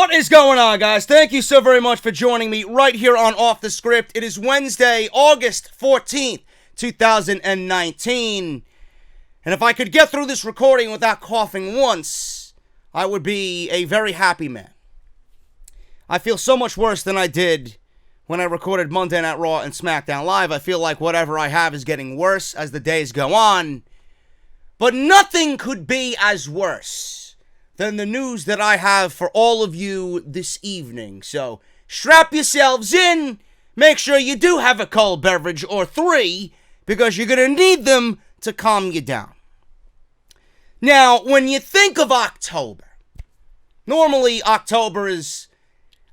What is going on, guys? Thank you so very much for joining me right here on Off the Script. It is Wednesday, August 14th, 2019. And if I could get through this recording without coughing once, I would be a very happy man. I feel so much worse than I did when I recorded Monday Night Raw and SmackDown Live. I feel like whatever I have is getting worse as the days go on. But nothing could be as worse than the news that I have for all of you this evening. So strap yourselves in. Make sure you do have a cold beverage or three, because you're going to need them to calm you down. Now, when you think of October, normally October is,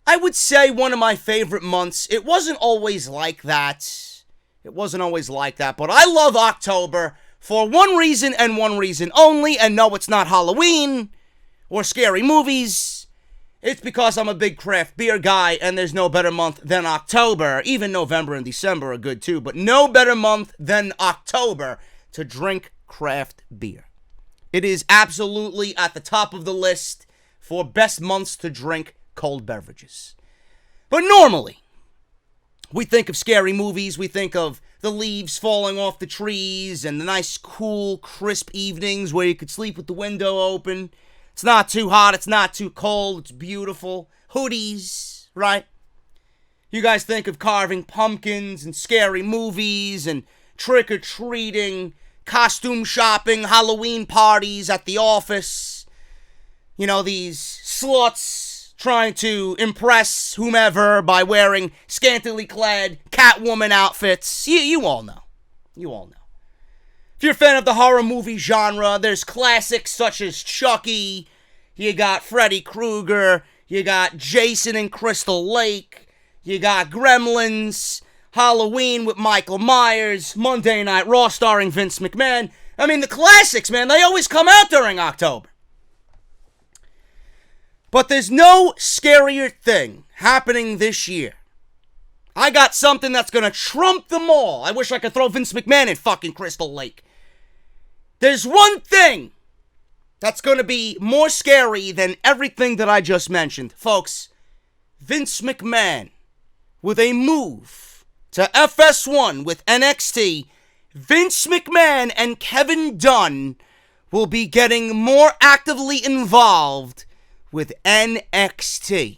I would say, one of my favorite months. It wasn't always like that. But I love October for one reason and one reason only. And no, it's not Halloween or scary movies. It's because I'm a big craft beer guy, and there's no better month than October. Even November and December are good too, but no better month than October to drink craft beer. It is absolutely at the top of the list for best months to drink cold beverages. But normally, we think of scary movies, we think of the leaves falling off the trees, and the nice, cool, crisp evenings where you could sleep with the window open. It's not too hot, it's not too cold, it's beautiful. Hoodies, right? You guys think of carving pumpkins and scary movies and trick-or-treating, costume shopping, Halloween parties at the office. You know, these sluts trying to impress whomever by wearing scantily clad Catwoman outfits. You all know. If you're a fan of the horror movie genre, there's classics such as Chucky, you got Freddy Krueger, you got Jason in Crystal Lake, you got Gremlins, Halloween with Michael Myers, Monday Night Raw starring Vince McMahon. I mean, the classics, man, they always come out during October. But there's no scarier thing happening this year. I got something that's gonna trump them all. I wish I could throw Vince McMahon in fucking Crystal Lake. There's one thing that's going to be more scary than everything that I just mentioned. Folks, Vince McMahon with a move to FS1 with NXT. Vince McMahon and Kevin Dunn will be getting more actively involved with NXT.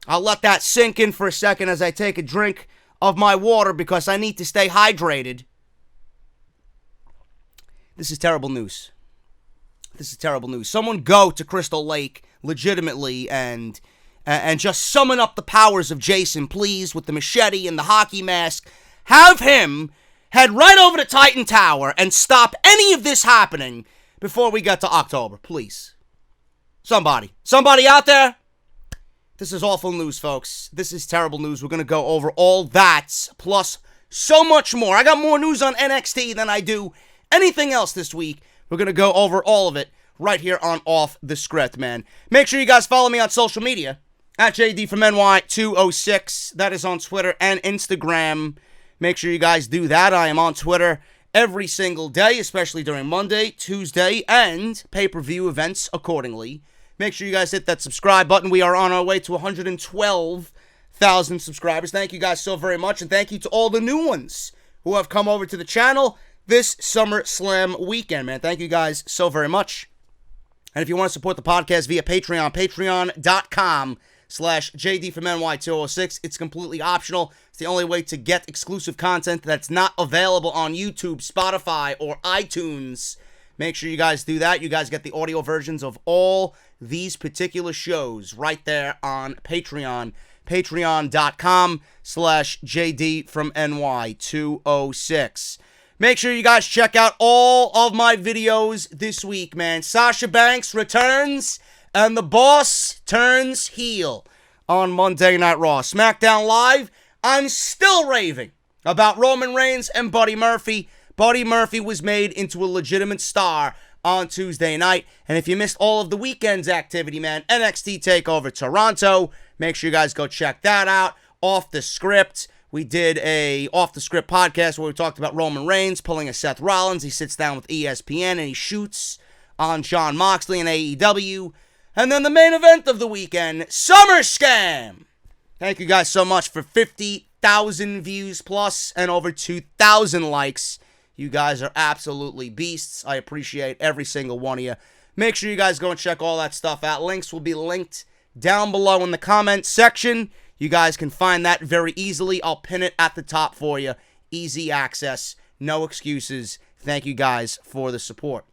I'll let that sink in for a second as I take a drink of my water because I need to stay hydrated. This is terrible news. Someone go to Crystal Lake legitimately and just summon up the powers of Jason, please, with the machete and the hockey mask. Have him head right over to Titan Tower and stop any of this happening before we get to October, please. Somebody out there? This is awful news, folks. This is terrible news. We're going to go over all that, plus so much more. I got more news on NXT than I do anything else this week. We're going to go over all of it right here on Off the Script, man. Make sure you guys follow me on social media at JD from NY206. That is on Twitter and Instagram. Make sure you guys do that. I am on Twitter every single day, especially during Monday, Tuesday, and pay-per-view events accordingly. Make sure you guys hit that subscribe button. We are on our way to 112,000 subscribers. Thank you guys so very much, and thank you to all the new ones who have come over to the channel this SummerSlam weekend, man. Thank you guys so very much. And if you want to support the podcast via Patreon, patreon.com/JD from NY206. It's completely optional. It's the only way to get exclusive content that's not available on YouTube, Spotify, or iTunes. Make sure you guys do that. You guys get the audio versions of all these particular shows right there on Patreon. Patreon.com/JD from NY206. Make sure you guys check out all of my videos this week, man. Sasha Banks returns, and the boss turns heel on Monday Night Raw. SmackDown Live, I'm still raving about Roman Reigns and Buddy Murphy. Buddy Murphy was made into a legitimate star on Tuesday night. And if you missed all of the weekend's activity, man, NXT TakeOver Toronto, make sure you guys go check that out. Off the Script. We did a Off the Script podcast where we talked about Roman Reigns pulling a Seth Rollins. He sits down with ESPN and he shoots on Jon Moxley and AEW. And then the main event of the weekend, Summer Scam. Thank you guys so much for 50,000 views plus and over 2,000 likes. You guys are absolutely beasts. I appreciate every single one of you. Make sure you guys go and check all that stuff out. Links will be linked down below in the comments section. You guys can find that very easily. I'll pin it at the top for you. Easy access. No excuses. Thank you guys for the support.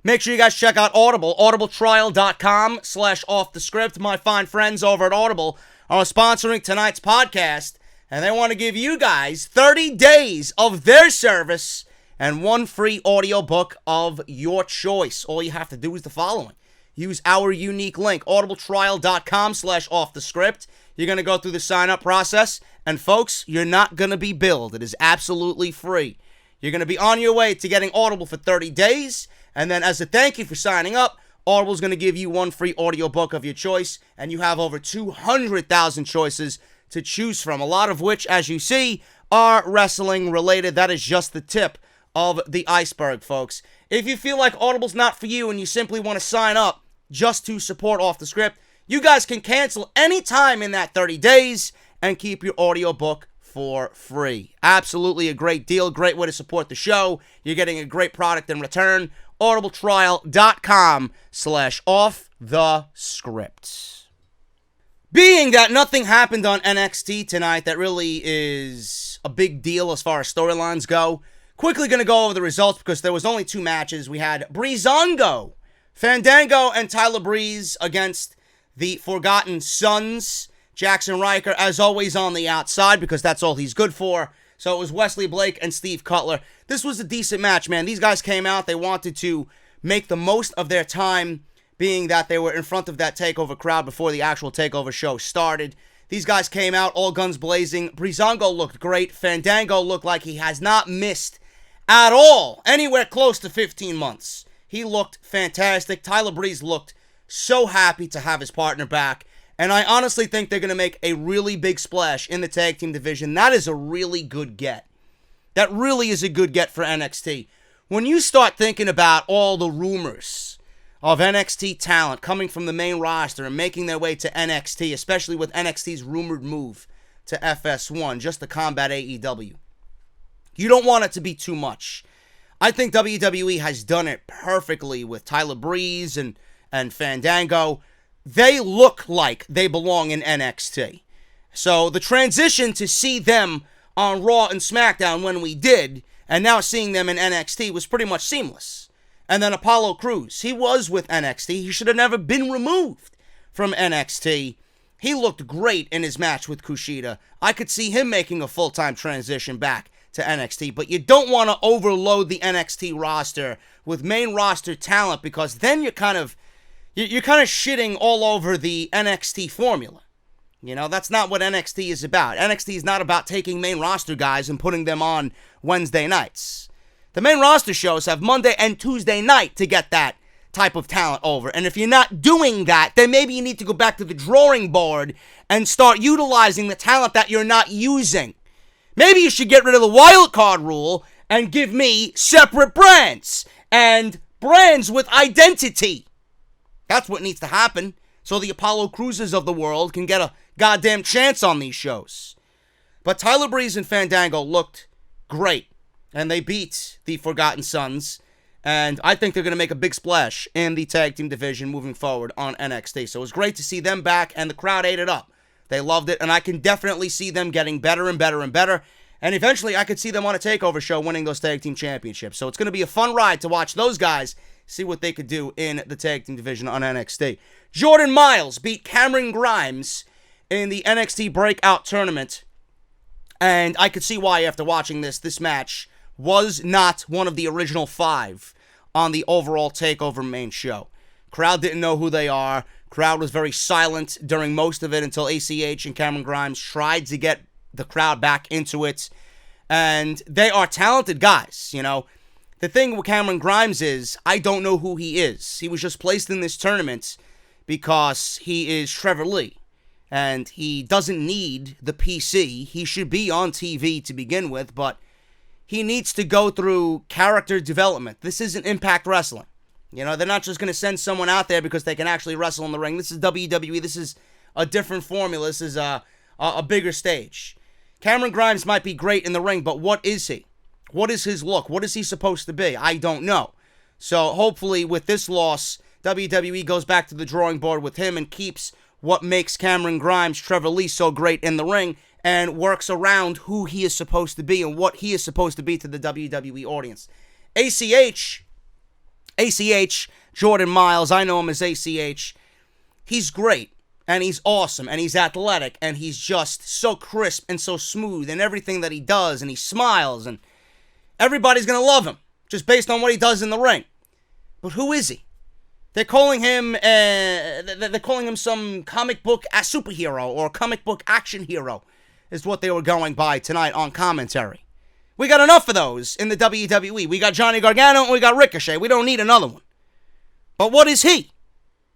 Make sure you guys check out Audible. audibletrial.com/offthescript. My fine friends over at Audible are sponsoring tonight's podcast, and they want to give you guys 30 days of their service and one free audiobook of your choice. All you have to do is the following. Use our unique link, audibletrial.com/offthescript. You're going to go through the sign-up process, and folks, you're not going to be billed. It is absolutely free. You're going to be on your way to getting Audible for 30 days, and then as a thank you for signing up, Audible's going to give you one free audiobook of your choice, and you have over 200,000 choices to choose from, a lot of which, as you see, are wrestling related. That is just the tip of the iceberg, folks. If you feel like Audible's not for you and you simply want to sign up just to support Off the Script, you guys can cancel any time in that 30 days and keep your audiobook for free. Absolutely a great deal, great way to support the show. You're getting a great product in return. audibletrial.com/offthescript. Being that nothing happened on NXT tonight that really is a big deal as far as storylines go, quickly going to go over the results because there was only 2 matches. We had Breezango, Fandango, and Tyler Breeze against the Forgotten Sons. Jackson Riker, as always, on the outside because that's all he's good for. So it was Wesley Blake and Steve Cutler. This was a decent match, man. These guys came out. They wanted to make the most of their time, being that they were in front of that TakeOver crowd before the actual TakeOver show started. These guys came out all guns blazing. Breezango looked great. Fandango looked like he has not missed at all anywhere close to 15 months. He looked fantastic. Tyler Breeze looked so happy to have his partner back. And I honestly think they're going to make a really big splash in the tag team division. That is a really good get. That really is a good get for NXT. When you start thinking about all the rumors of NXT talent coming from the main roster and making their way to NXT, especially with NXT's rumored move to FS1, just to combat AEW, you don't want it to be too much. I think WWE has done it perfectly with Tyler Breeze and Fandango. They look like they belong in NXT. So the transition to see them on Raw and SmackDown when we did, and now seeing them in NXT was pretty much seamless. And then Apollo Crews, he was with NXT. He should have never been removed from NXT. He looked great in his match with Kushida. I could see him making a full-time transition back to NXT, but you don't want to overload the NXT roster with main roster talent because then you're kind of shitting all over the NXT formula. You know, that's not what NXT is about. NXT is not about taking main roster guys and putting them on Wednesday nights. The main roster shows have Monday and Tuesday night to get that type of talent over. And if you're not doing that, then maybe you need to go back to the drawing board and start utilizing the talent that you're not using. Maybe you should get rid of the wild card rule and give me separate brands and brands with identity. That's what needs to happen so the Apollo Cruises of the world can get a goddamn chance on these shows. But Tyler Breeze and Fandango looked great, and they beat the Forgotten Sons, and I think they're going to make a big splash in the tag team division moving forward on NXT. So it was great to see them back, and the crowd ate it up. They loved it, and I can definitely see them getting better and better and better, and eventually I could see them on a TakeOver show winning those tag team championships. So it's going to be a fun ride to watch those guys see what they could do in the tag team division on NXT. Jordan Myles beat Cameron Grimes in the NXT Breakout Tournament. And I could see why after watching this match was not one of the original 5 on the overall TakeOver main show. Crowd didn't know who they are. Crowd was very silent during most of it until ACH and Cameron Grimes tried to get the crowd back into it. And they are talented guys, you know. The thing with Cameron Grimes is, I don't know who he is. He was just placed in this tournament because he is Trevor Lee. And he doesn't need the PC. He should be on TV to begin with, but he needs to go through character development. This isn't Impact Wrestling. You know, they're not just going to send someone out there because they can actually wrestle in the ring. This is WWE. This is a different formula. This is a bigger stage. Cameron Grimes might be great in the ring, but what is he? What is his look? What is he supposed to be? I don't know. So hopefully with this loss, WWE goes back to the drawing board with him and keeps what makes Cameron Grimes, Trevor Lee, so great in the ring and works around who he is supposed to be and what he is supposed to be to the WWE audience. ACH, Jordan Myles, I know him as ACH. He's great, and he's awesome, and he's athletic, and he's just so crisp and so smooth in everything that he does, and he smiles, and everybody's going to love him just based on what he does in the ring. But who is he? They're calling him some comic book superhero or comic book action hero is what they were going by tonight on commentary. We got enough of those in the WWE. We got Johnny Gargano and we got Ricochet. We don't need another one. But what is he?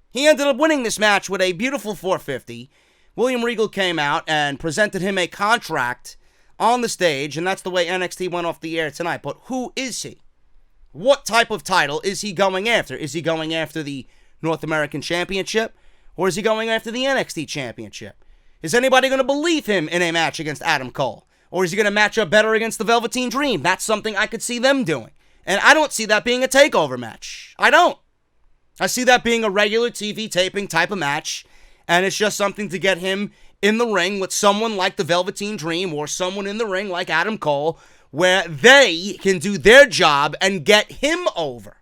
He ended up winning this match with a beautiful 450. William Regal came out and presented him a contract on the stage, and that's the way NXT went off the air tonight. But who is he? What type of title is he going after? Is he going after the North American Championship? Or is he going after the NXT Championship? Is anybody going to believe him in a match against Adam Cole? Or is he going to match up better against the Velveteen Dream? That's something I could see them doing. And I don't see that being a takeover match. I don't. I see that being a regular TV taping type of match. And it's just something to get him in the ring with someone like the Velveteen Dream or someone in the ring like Adam Cole, where they can do their job and get him over.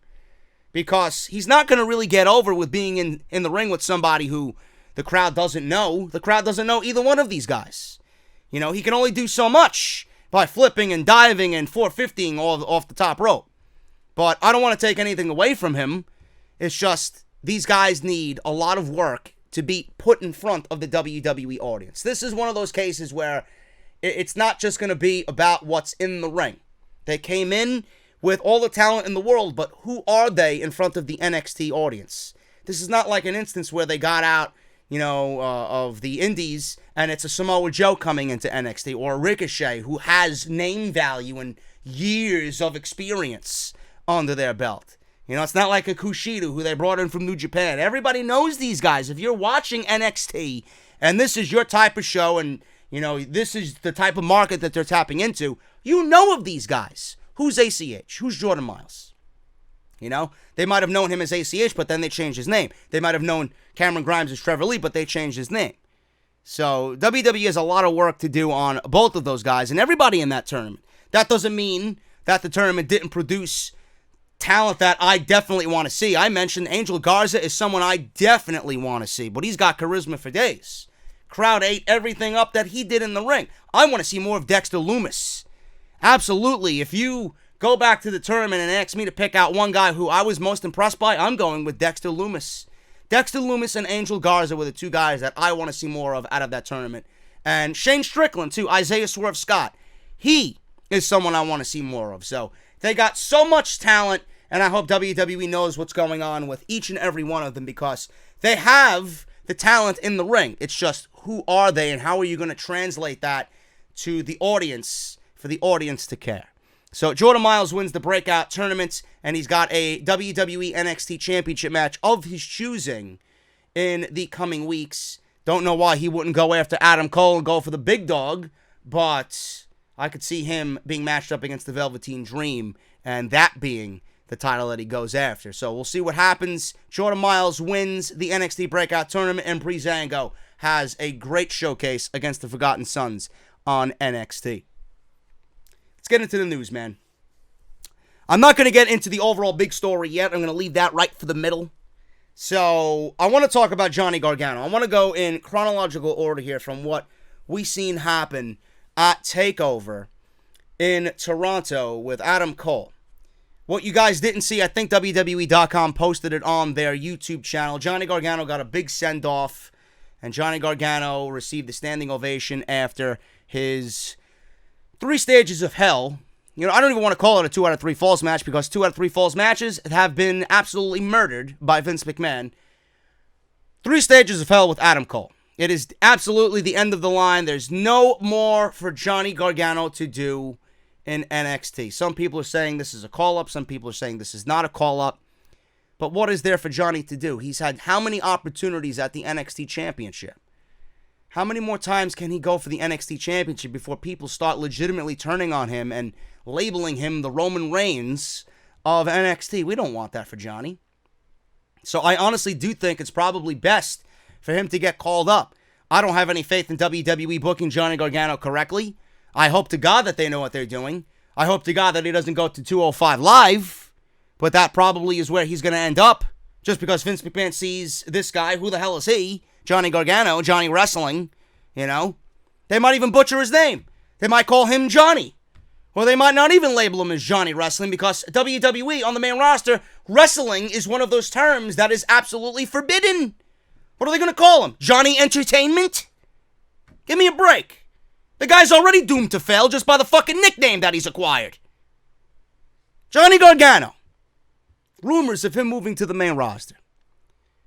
Because he's not going to really get over with being in the ring with somebody who the crowd doesn't know. The crowd doesn't know either one of these guys. You know, he can only do so much by flipping and diving and 450ing off the top rope. But I don't want to take anything away from him. It's just these guys need a lot of work to be put in front of the WWE audience. This is one of those cases where it's not just going to be about what's in the ring. They came in with all the talent in the world, but who are they in front of the NXT audience? This is not like an instance where they got out, of the indies, and it's a Samoa Joe coming into NXT, or a Ricochet, who has name value and years of experience under their belt. It's not like a Kushida, who they brought in from New Japan. Everybody knows these guys. If you're watching NXT, and this is your type of show, and, this is the type of market that they're tapping into, you know of these guys. Who's ACH? Who's Jordan Myles? They might have known him as ACH, but then they changed his name. They might have known Cameron Grimes as Trevor Lee, but they changed his name. So WWE has a lot of work to do on both of those guys and everybody in that tournament. That doesn't mean that the tournament didn't produce talent that I definitely want to see. I mentioned Angel Garza is someone I definitely want to see, but he's got charisma for days. Crowd ate everything up that he did in the ring. I want to see more of Dexter Lumis. Absolutely. If you go back to the tournament and ask me to pick out one guy who I was most impressed by, I'm going with Dexter Lumis. Dexter Lumis and Angel Garza were the two guys that I want to see more of out of that tournament. And Shane Strickland, too, Isaiah Swerve Scott. He is someone I want to see more of. So they got so much talent, and I hope WWE knows what's going on with each and every one of them, because they have the talent in the ring. It's just, who are they, and how are you going to translate that to the audience, for the audience to care? So Jordan Myles wins the Breakout Tournament, and he's got a WWE NXT Championship match of his choosing in the coming weeks. Don't know why he wouldn't go after Adam Cole and go for the big dog, but I could see him being matched up against the Velveteen Dream, and that being the title that he goes after. So we'll see what happens. Jordan Myles wins the NXT Breakout Tournament, and Breezango has a great showcase against the Forgotten Sons on NXT. Let's get into the news, man. I'm not going to get into the overall big story yet. I'm going to leave that right for the middle. So I want to talk about Johnny Gargano. I want to go in chronological order here from what we seen happen at TakeOver in Toronto with Adam Cole. What you guys didn't see, I think WWE.com posted it on their YouTube channel. Johnny Gargano got a big send-off, and Johnny Gargano received a standing ovation after his 3 stages of hell. I don't even want to call it a 2 out of 3 falls match, because 2 out of 3 falls matches have been absolutely murdered by Vince McMahon. 3 stages of hell with Adam Cole. It is absolutely the end of the line. There's no more for Johnny Gargano to do in NXT. Some people are saying this is a call-up. Some people are saying this is not a call-up. But what is there for Johnny to do? He's had how many opportunities at the NXT Championship? How many more times can he go for the NXT Championship before people start legitimately turning on him and labeling him the Roman Reigns of NXT? We don't want that for Johnny. So I honestly do think it's probably best for him to get called up. I don't have any faith in WWE booking Johnny Gargano correctly. I hope to God that they know what they're doing. I hope to God that he doesn't go to 205 Live, but that probably is where he's going to end up, just because Vince McMahon sees this guy, who the hell is he? Johnny Gargano, Johnny Wrestling, you know? They might even butcher his name. They might call him Johnny. Or they might not even label him as Johnny Wrestling, because WWE, on the main roster, wrestling is one of those terms that is absolutely forbidden. What are they going to call him? Johnny Entertainment? Give me a break. The guy's already doomed to fail just by the fucking nickname that he's acquired. Johnny Gargano. Rumors of him moving to the main roster.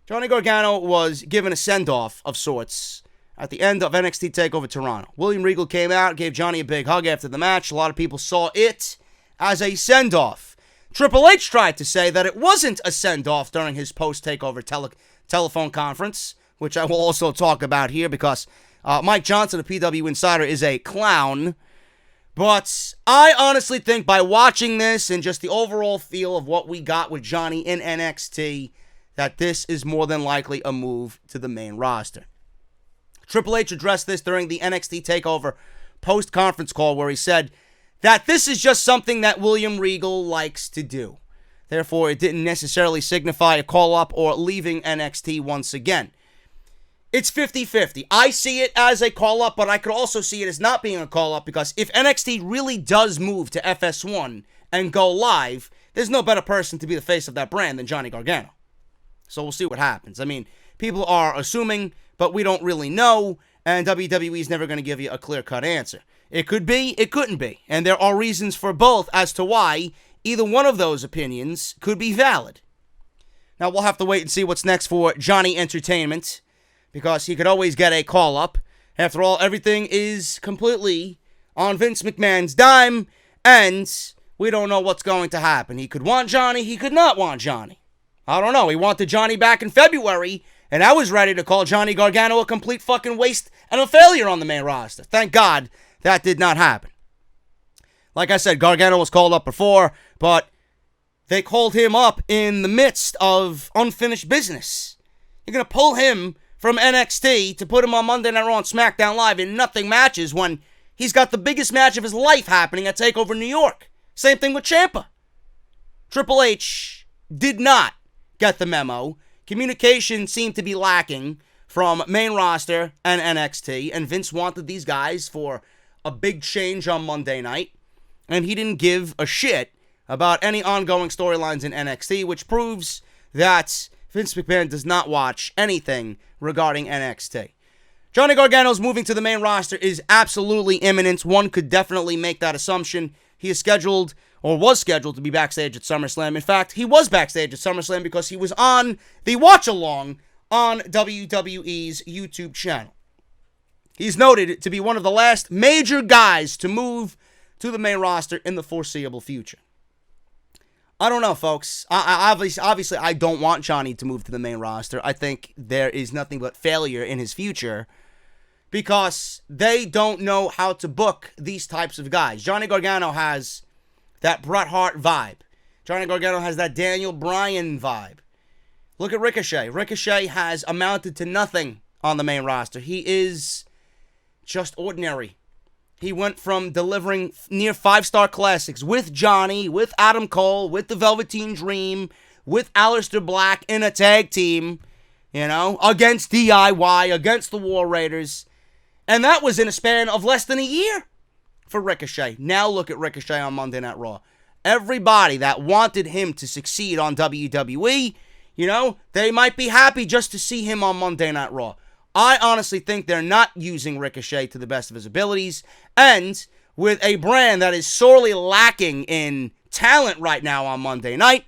Johnny Gargano was given a send-off of sorts at the end of NXT Takeover Toronto. William Regal came out, gave Johnny a big hug after the match. A lot of people saw it as a send-off. Triple H tried to say that it wasn't a send-off during his post-takeover telephone conference, which I will also talk about here because Mike Johnson, the PW Insider, is a clown. But I honestly think by watching this and just the overall feel of what we got with Johnny in NXT, that this is more than likely a move to the main roster. Triple H addressed this during the NXT TakeOver post-conference call, where he said that this is just something that William Regal likes to do. Therefore, it didn't necessarily signify a call-up or leaving NXT once again. It's 50-50. I see it as a call-up, but I could also see it as not being a call-up, because if NXT really does move to FS1 and go live, there's no better person to be the face of that brand than Johnny Gargano. So we'll see what happens. I mean, people are assuming, but we don't really know, and WWE is never going to give you a clear-cut answer. It could be, it couldn't be, and there are reasons for both as to why either one of those opinions could be valid. Now, we'll have to wait and see what's next for Johnny Entertainment, because he could always get a call-up. After all, everything is completely on Vince McMahon's dime, and we don't know what's going to happen. He could want Johnny, he could not want Johnny. I don't know. He wanted Johnny back in February, and I was ready to call Johnny Gargano a complete fucking waste and a failure on the main roster. Thank God that did not happen. Like I said, Gargano was called up before, but they called him up in the midst of unfinished business. You're going to pull him from NXT to put him on Monday Night Raw and SmackDown Live in nothing matches when he's got the biggest match of his life happening at TakeOver New York. Same thing with Ciampa. Triple H did not get the memo. Communication seemed to be lacking from main roster and NXT, and Vince wanted these guys for a big change on Monday night, and he didn't give a shit about any ongoing storylines in NXT, which proves that Vince McMahon does not watch anything regarding NXT. Johnny Gargano's moving to the main roster is absolutely imminent. One could definitely make that assumption. He is scheduled, or was scheduled, to be backstage at SummerSlam. In fact, he was backstage at SummerSlam because he was on the watch-along on WWE's YouTube channel. He's noted to be one of the last major guys to move to the main roster in the foreseeable future. I don't know, folks. Obviously, I don't want Johnny to move to the main roster. I think there is nothing but failure in his future because they don't know how to book these types of guys. Johnny Gargano has that Bret Hart vibe. Johnny Gargano has that Daniel Bryan vibe. Look at Ricochet. Ricochet has amounted to nothing on the main roster. He is just ordinary. He went from delivering near 5-star classics with Johnny, with Adam Cole, with the Velveteen Dream, with Aleister Black in a tag team, against DIY, against the War Raiders. And that was in a span of less than a year for Ricochet. Now look at Ricochet on Monday Night Raw. Everybody that wanted him to succeed on WWE, they might be happy just to see him on Monday Night Raw. I honestly think they're not using Ricochet to the best of his abilities, and with a brand that is sorely lacking in talent right now on Monday night,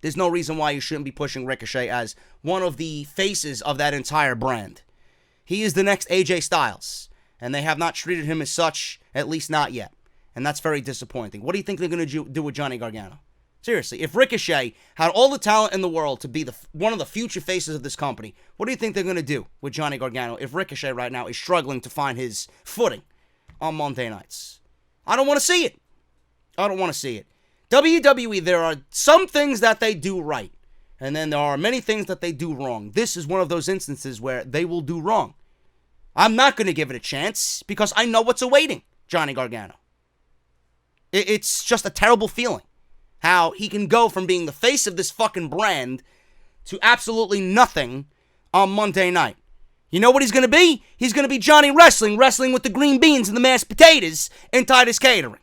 there's no reason why you shouldn't be pushing Ricochet as one of the faces of that entire brand. He is the next AJ Styles, and they have not treated him as such, at least not yet, and that's very disappointing. What do you think they're going to do with Johnny Gargano? Seriously, if Ricochet had all the talent in the world to be one of the future faces of this company, what do you think they're going to do with Johnny Gargano if Ricochet right now is struggling to find his footing on Monday nights? I don't want to see it. I don't want to see it. WWE, there are some things that they do right, and then there are many things that they do wrong. This is one of those instances where they will do wrong. I'm not going to give it a chance because I know what's awaiting Johnny Gargano. It's just a terrible feeling how he can go from being the face of this fucking brand to absolutely nothing on Monday night. You know what he's going to be? He's going to be Johnny Wrestling with the green beans and the mashed potatoes and Titus Catering.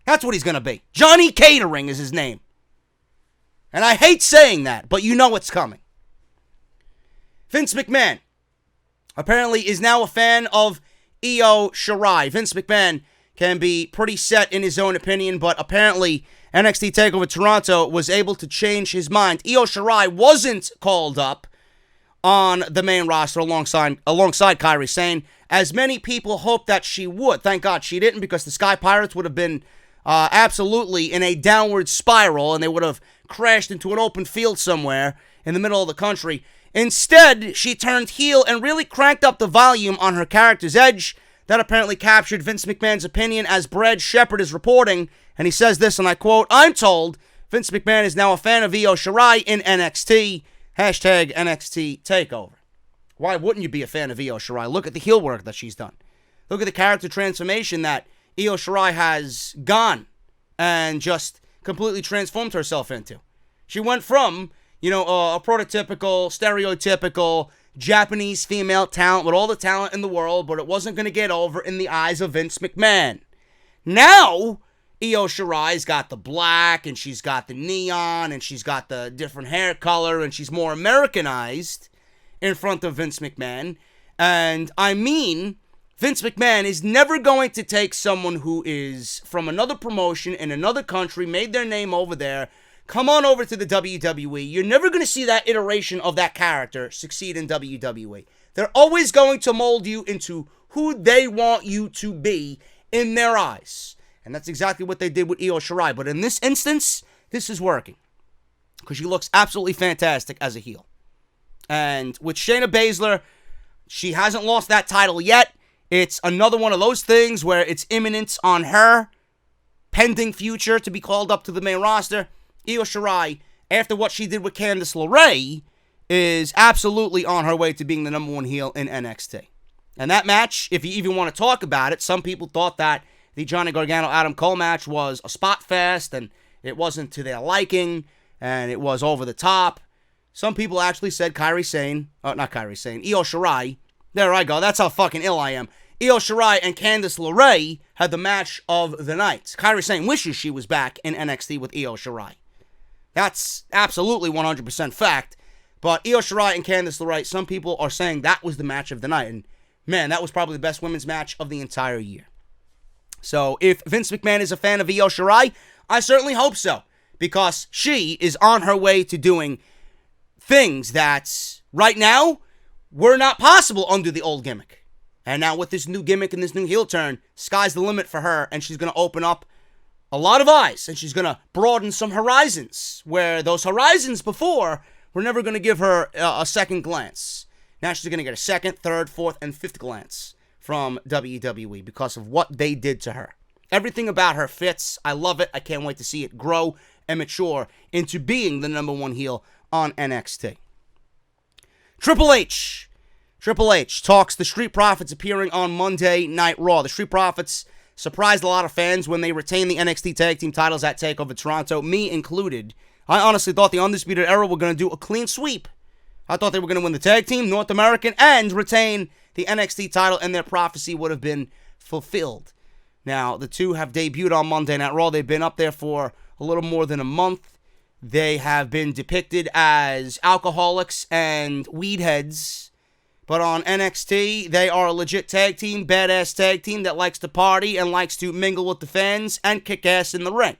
That's what he's going to be. Johnny Catering is his name. And I hate saying that, but you know it's coming. Vince McMahon apparently is now a fan of Io Shirai. Vince McMahon can be pretty set in his own opinion, but apparently NXT Takeover Toronto was able to change his mind. Io Shirai wasn't called up on the main roster alongside Kairi Sane, as many people hoped that she would. Thank God she didn't, because the Sky Pirates would have been absolutely in a downward spiral, and they would have crashed into an open field somewhere in the middle of the country. Instead, she turned heel and really cranked up the volume on her character's edge. That apparently captured Vince McMahon's opinion, as Brad Shepard is reporting, and he says this, and I quote, "I'm told Vince McMahon is now a fan of Io Shirai in NXT. Hashtag NXT Takeover." Why wouldn't you be a fan of Io Shirai? Look at the heel work that she's done. Look at the character transformation that Io Shirai has gone and just completely transformed herself into. She went from, a prototypical, stereotypical Japanese female talent with all the talent in the world, but it wasn't going to get over in the eyes of Vince McMahon. Now, Io Shirai's got the black, and she's got the neon, and she's got the different hair color, and she's more Americanized in front of Vince McMahon. And I mean, Vince McMahon is never going to take someone who is from another promotion in another country, made their name over there, come on over to the WWE. You're never going to see that iteration of that character succeed in WWE. They're always going to mold you into who they want you to be in their eyes. And that's exactly what they did with Io Shirai. But in this instance, this is working, because she looks absolutely fantastic as a heel. And with Shayna Baszler, she hasn't lost that title yet. It's another one of those things where it's imminent on her, pending future to be called up to the main roster. Io Shirai, after what she did with Candice LeRae, is absolutely on her way to being the number one heel in NXT. And that match, if you even want to talk about it, some people thought that the Johnny Gargano-Adam Cole match was a spot fest, and it wasn't to their liking, and it was over the top. Some people actually said Io Shirai, there I go, that's how fucking ill I am. Io Shirai and Candice LeRae had the match of the night. Kairi Sane wishes she was back in NXT with Io Shirai. That's absolutely 100% fact. But Io Shirai and Candice LeRae, some people are saying that was the match of the night. And man, that was probably the best women's match of the entire year. So if Vince McMahon is a fan of Io Shirai, I certainly hope so, because she is on her way to doing things that right now were not possible under the old gimmick. And now with this new gimmick and this new heel turn, sky's the limit for her, and she's going to open up a lot of eyes, and she's going to broaden some horizons, where those horizons before were never going to give her a second glance. Now she's going to get a second, third, fourth, and fifth glance from WWE because of what they did to her. Everything about her fits. I love it. I can't wait to see it grow and mature into being the number one heel on NXT. Triple H talks the Street Profits appearing on Monday Night Raw. The Street Profits surprised a lot of fans when they retained the NXT Tag Team titles at TakeOver Toronto, me included. I honestly thought the Undisputed Era were going to do a clean sweep. I thought they were going to win the Tag Team, North American, and retain the NXT title, and their prophecy would have been fulfilled. Now, the two have debuted on Monday Night Raw. They've been up there for a little more than a month. They have been depicted as alcoholics and weed heads. But on NXT, they are a legit tag team, badass tag team that likes to party and likes to mingle with the fans and kick ass in the ring.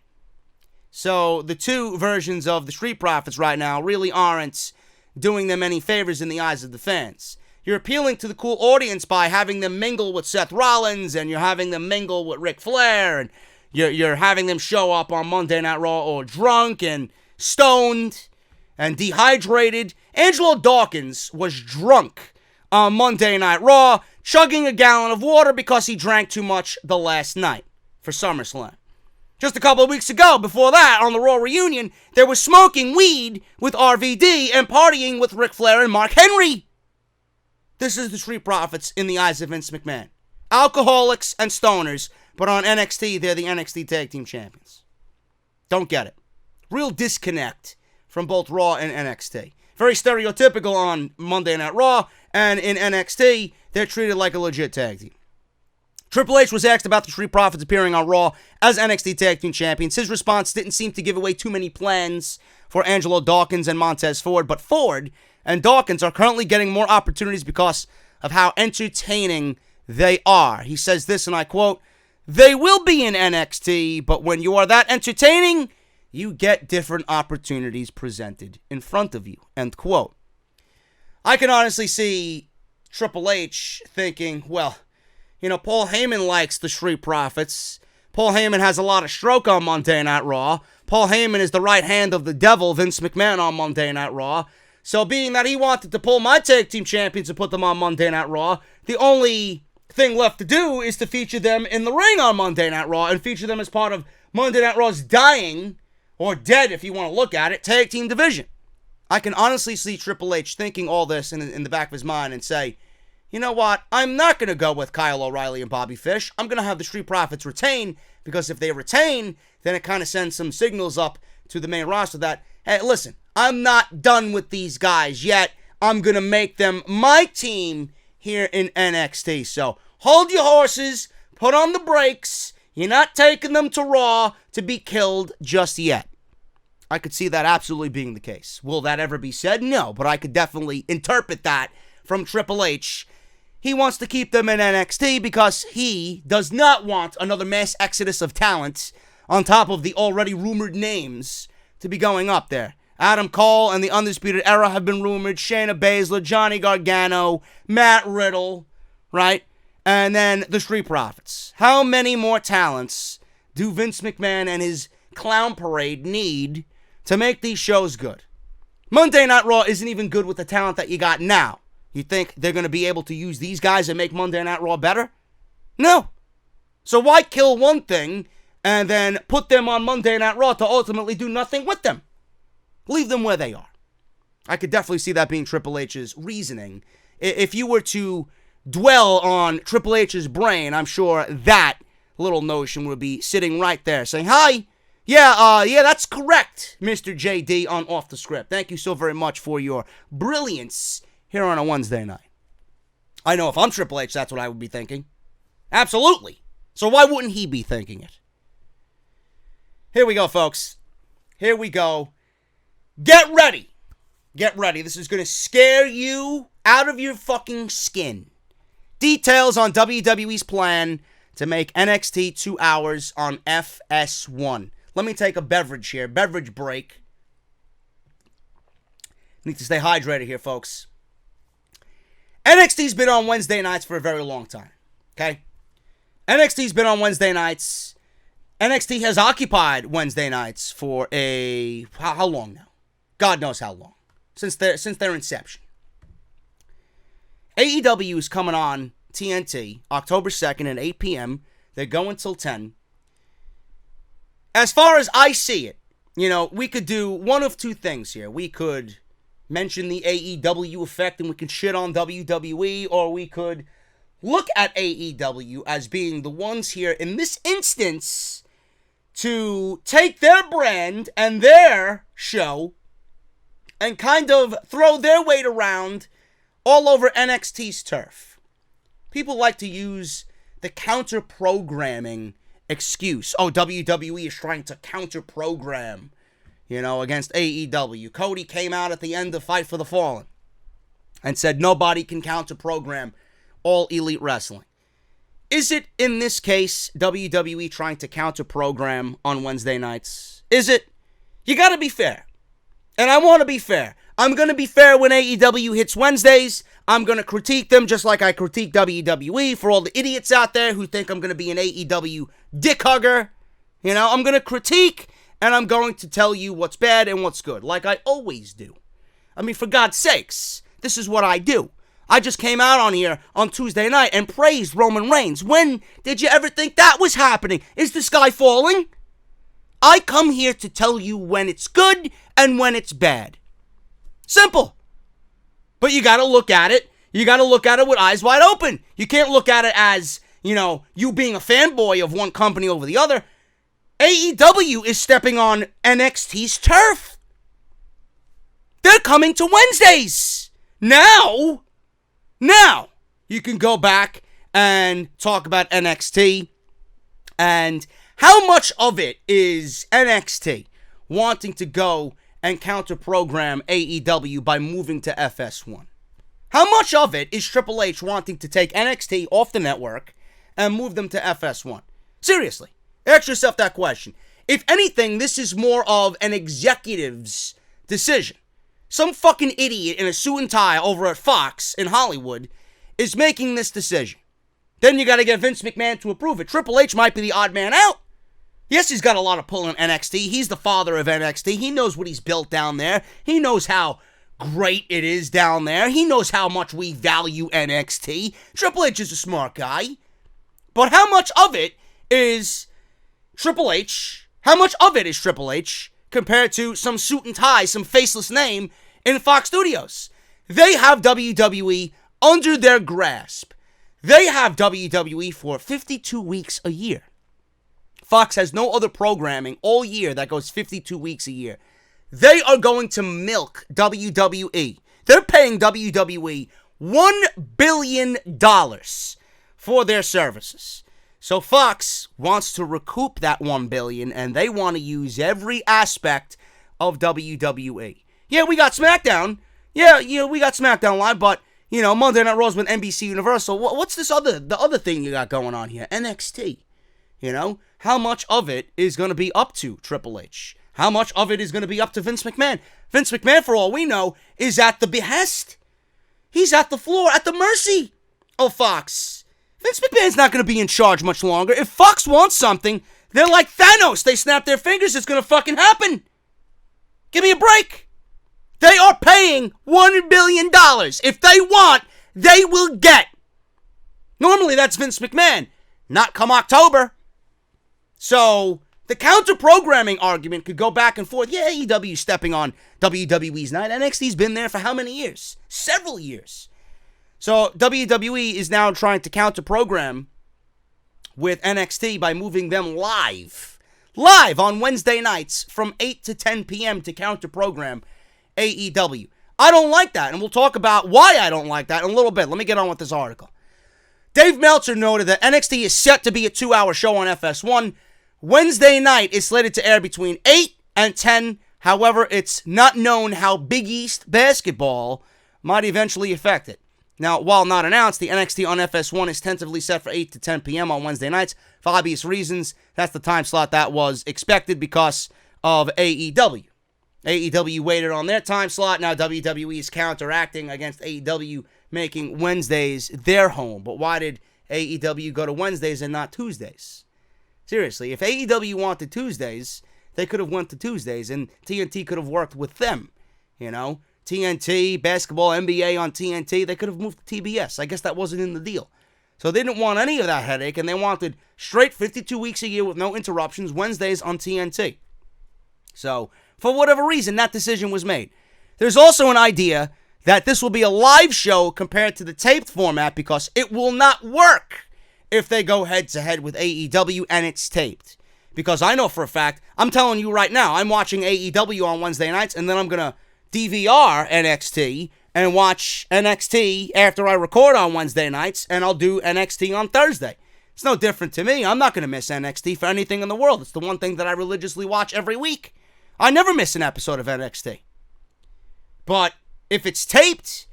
So the two versions of the Street Profits right now really aren't doing them any favors in the eyes of the fans. You're appealing to the cool audience by having them mingle with Seth Rollins, and you're having them mingle with Ric Flair, and You're having them show up on Monday Night Raw all drunk and stoned and dehydrated. Angelo Dawkins was drunk on Monday Night Raw, chugging a gallon of water because he drank too much the last night for SummerSlam. Just a couple of weeks ago, before that, on the Raw reunion, they were smoking weed with RVD and partying with Ric Flair and Mark Henry. This is the Street Profits in the eyes of Vince McMahon. Alcoholics and stoners, but on NXT, they're the NXT Tag Team Champions. Don't get it. Real disconnect from both Raw and NXT. Very stereotypical on Monday Night Raw, and in NXT, they're treated like a legit tag team. Triple H was asked about the Street Profits appearing on Raw as NXT Tag Team Champions. His response didn't seem to give away too many plans for Angelo Dawkins and Montez Ford, but Ford and Dawkins are currently getting more opportunities because of how entertaining they are. He says this, and I quote, "They will be in NXT, but when you are that entertaining, you get different opportunities presented in front of you," end quote. I can honestly see Triple H thinking, well, Paul Heyman likes the Street Profits. Paul Heyman has a lot of stroke on Monday Night Raw. Paul Heyman is the right hand of the devil, Vince McMahon, on Monday Night Raw. So being that he wanted to pull my tag team champions and put them on Monday Night Raw, the only thing left to do is to feature them in the ring on Monday Night Raw and feature them as part of Monday Night Raw's dying, or dead if you want to look at it, tag team division. I can honestly see Triple H thinking all this in the back of his mind and say, you know what, I'm not going to go with Kyle O'Reilly and Bobby Fish. I'm going to have the Street Profits retain, because if they retain, then it kind of sends some signals up to the main roster that, hey, listen, I'm not done with these guys yet. I'm going to make them my team here in NXT. So hold your horses, put on the brakes. You're not taking them to Raw to be killed just yet. I could see that absolutely being the case. Will that ever be said? No, but I could definitely interpret that from Triple H. He wants to keep them in NXT because he does not want another mass exodus of talent on top of the already rumored names to be going up there. Adam Cole and the Undisputed Era have been rumored. Shayna Baszler, Johnny Gargano, Matt Riddle, right? And then the Street Profits. How many more talents do Vince McMahon and his clown parade need to make these shows good? Monday Night Raw isn't even good with the talent that you got now. You think they're going to be able to use these guys and make Monday Night Raw better? No. So why kill one thing and then put them on Monday Night Raw to ultimately do nothing with them? Leave them where they are. I could definitely see that being Triple H's reasoning. If you were to dwell on Triple H's brain, I'm sure that little notion would be sitting right there saying, hi, yeah, that's correct, Mr. JD on Off the Script. Thank you so very much for your brilliance here on a Wednesday night. I know if I'm Triple H, that's what I would be thinking. Absolutely. So why wouldn't he be thinking it? Here we go, folks. Here we go. Get ready. Get ready. This is going to scare you out of your fucking skin. Details on WWE's plan to make NXT 2 hours on FS1. Let me take a beverage here. Beverage break. Need to stay hydrated here, folks. NXT's been on Wednesday nights for a very long time. Okay? NXT's been on Wednesday nights. NXT has occupied Wednesday nights for how long now? God knows how long. Since their inception. AEW is coming on TNT October 2nd at 8 p.m. They're going till 10. As far as I see it, we could do one of two things here. We could mention the AEW effect and we could shit on WWE, or we could look at AEW as being the ones here in this instance to take their brand and their show and kind of throw their weight around all over NXT's turf. People like to use the counter-programming excuse. Oh, WWE is trying to counter-program, against AEW. Cody came out at the end of Fight for the Fallen and said nobody can counter-program All Elite Wrestling. Is it, in this case, WWE trying to counter-program on Wednesday nights? Is it? You gotta be fair. And I want to be fair. I'm going to be fair when AEW hits Wednesdays. I'm going to critique them just like I critique WWE for all the idiots out there who think I'm going to be an AEW dick hugger. I'm going to critique, and I'm going to tell you what's bad and what's good, like I always do. I mean, for God's sakes, this is what I do. I just came out on here on Tuesday night and praised Roman Reigns. When did you ever think that was happening? Is the sky falling? I come here to tell you when it's good and when it's bad. Simple. But you got to look at it. You got to look at it with eyes wide open. You can't look at it as, you being a fanboy of one company over the other. AEW is stepping on NXT's turf. They're coming to Wednesdays. Now, you can go back and talk about NXT and how much of it is NXT wanting to go and counter-program AEW by moving to FS1. How much of it is Triple H wanting to take NXT off the network and move them to FS1? Seriously, ask yourself that question. If anything, this is more of an executive's decision. Some fucking idiot in a suit and tie over at Fox in Hollywood is making this decision. Then you got to get Vince McMahon to approve it. Triple H might be the odd man out. Yes, he's got a lot of pull in NXT. He's the father of NXT. He knows what he's built down there. He knows how great it is down there. He knows how much we value NXT. Triple H is a smart guy. But how much of it is Triple H? How much of it is Triple H compared to some suit and tie, some faceless name in Fox Studios? They have WWE under their grasp. They have WWE for 52 weeks a year. Fox has no other programming all year that goes 52 weeks a year. They are going to milk WWE. They're paying WWE $1 billion for their services. So Fox wants to recoup that $1 billion, and they want to use every aspect of WWE. Yeah, we got SmackDown. Yeah, we got SmackDown Live, but, Monday Night Raw's with NBC Universal. What's the other thing you got going on here? NXT. How much of it is going to be up to Triple H? How much of it is going to be up to Vince McMahon? Vince McMahon, for all we know, is at the behest. He's at the floor, at the mercy of Fox. Vince McMahon's not going to be in charge much longer. If Fox wants something, they're like Thanos. They snap their fingers, it's going to fucking happen. Give me a break. They are paying $1 billion. If they want, they will get. Normally, that's Vince McMahon. Not come October. So, the counter-programming argument could go back and forth. Yeah, AEW stepping on WWE's night. NXT's been there for how many years? Several years. So, WWE is now trying to counter-program with NXT by moving them live on Wednesday nights from 8 to 10 p.m. to counter-program AEW. I don't like that, and we'll talk about why I don't like that in a little bit. Let me get on with this article. Dave Meltzer noted that NXT is set to be a 2-hour show on FS1. Wednesday night is slated to air between 8 and 10. However, it's not known how Big East basketball might eventually affect it. Now, while not announced, the NXT on FS1 is tentatively set for 8 to 10 p.m. on Wednesday nights. For obvious reasons, that's the time slot that was expected because of AEW. AEW waited on their time slot. Now WWE is counteracting against AEW, making Wednesdays their home. But why did AEW go to Wednesdays and not Tuesdays? Seriously, if AEW wanted Tuesdays, they could have went to Tuesdays, and TNT could have worked with them. TNT, basketball, NBA on TNT, they could have moved to TBS. I guess that wasn't in the deal. So they didn't want any of that headache, and they wanted straight 52 weeks a year with no interruptions, Wednesdays on TNT. So, for whatever reason, that decision was made. There's also an idea that this will be a live show compared to the taped format because it will not work if they go head-to-head with AEW and it's taped. Because I know for a fact, I'm telling you right now, I'm watching AEW on Wednesday nights, and then I'm going to DVR NXT and watch NXT after I record on Wednesday nights, and I'll do NXT on Thursday. It's no different to me. I'm not going to miss NXT for anything in the world. It's the one thing that I religiously watch every week. I never miss an episode of NXT. But if it's taped,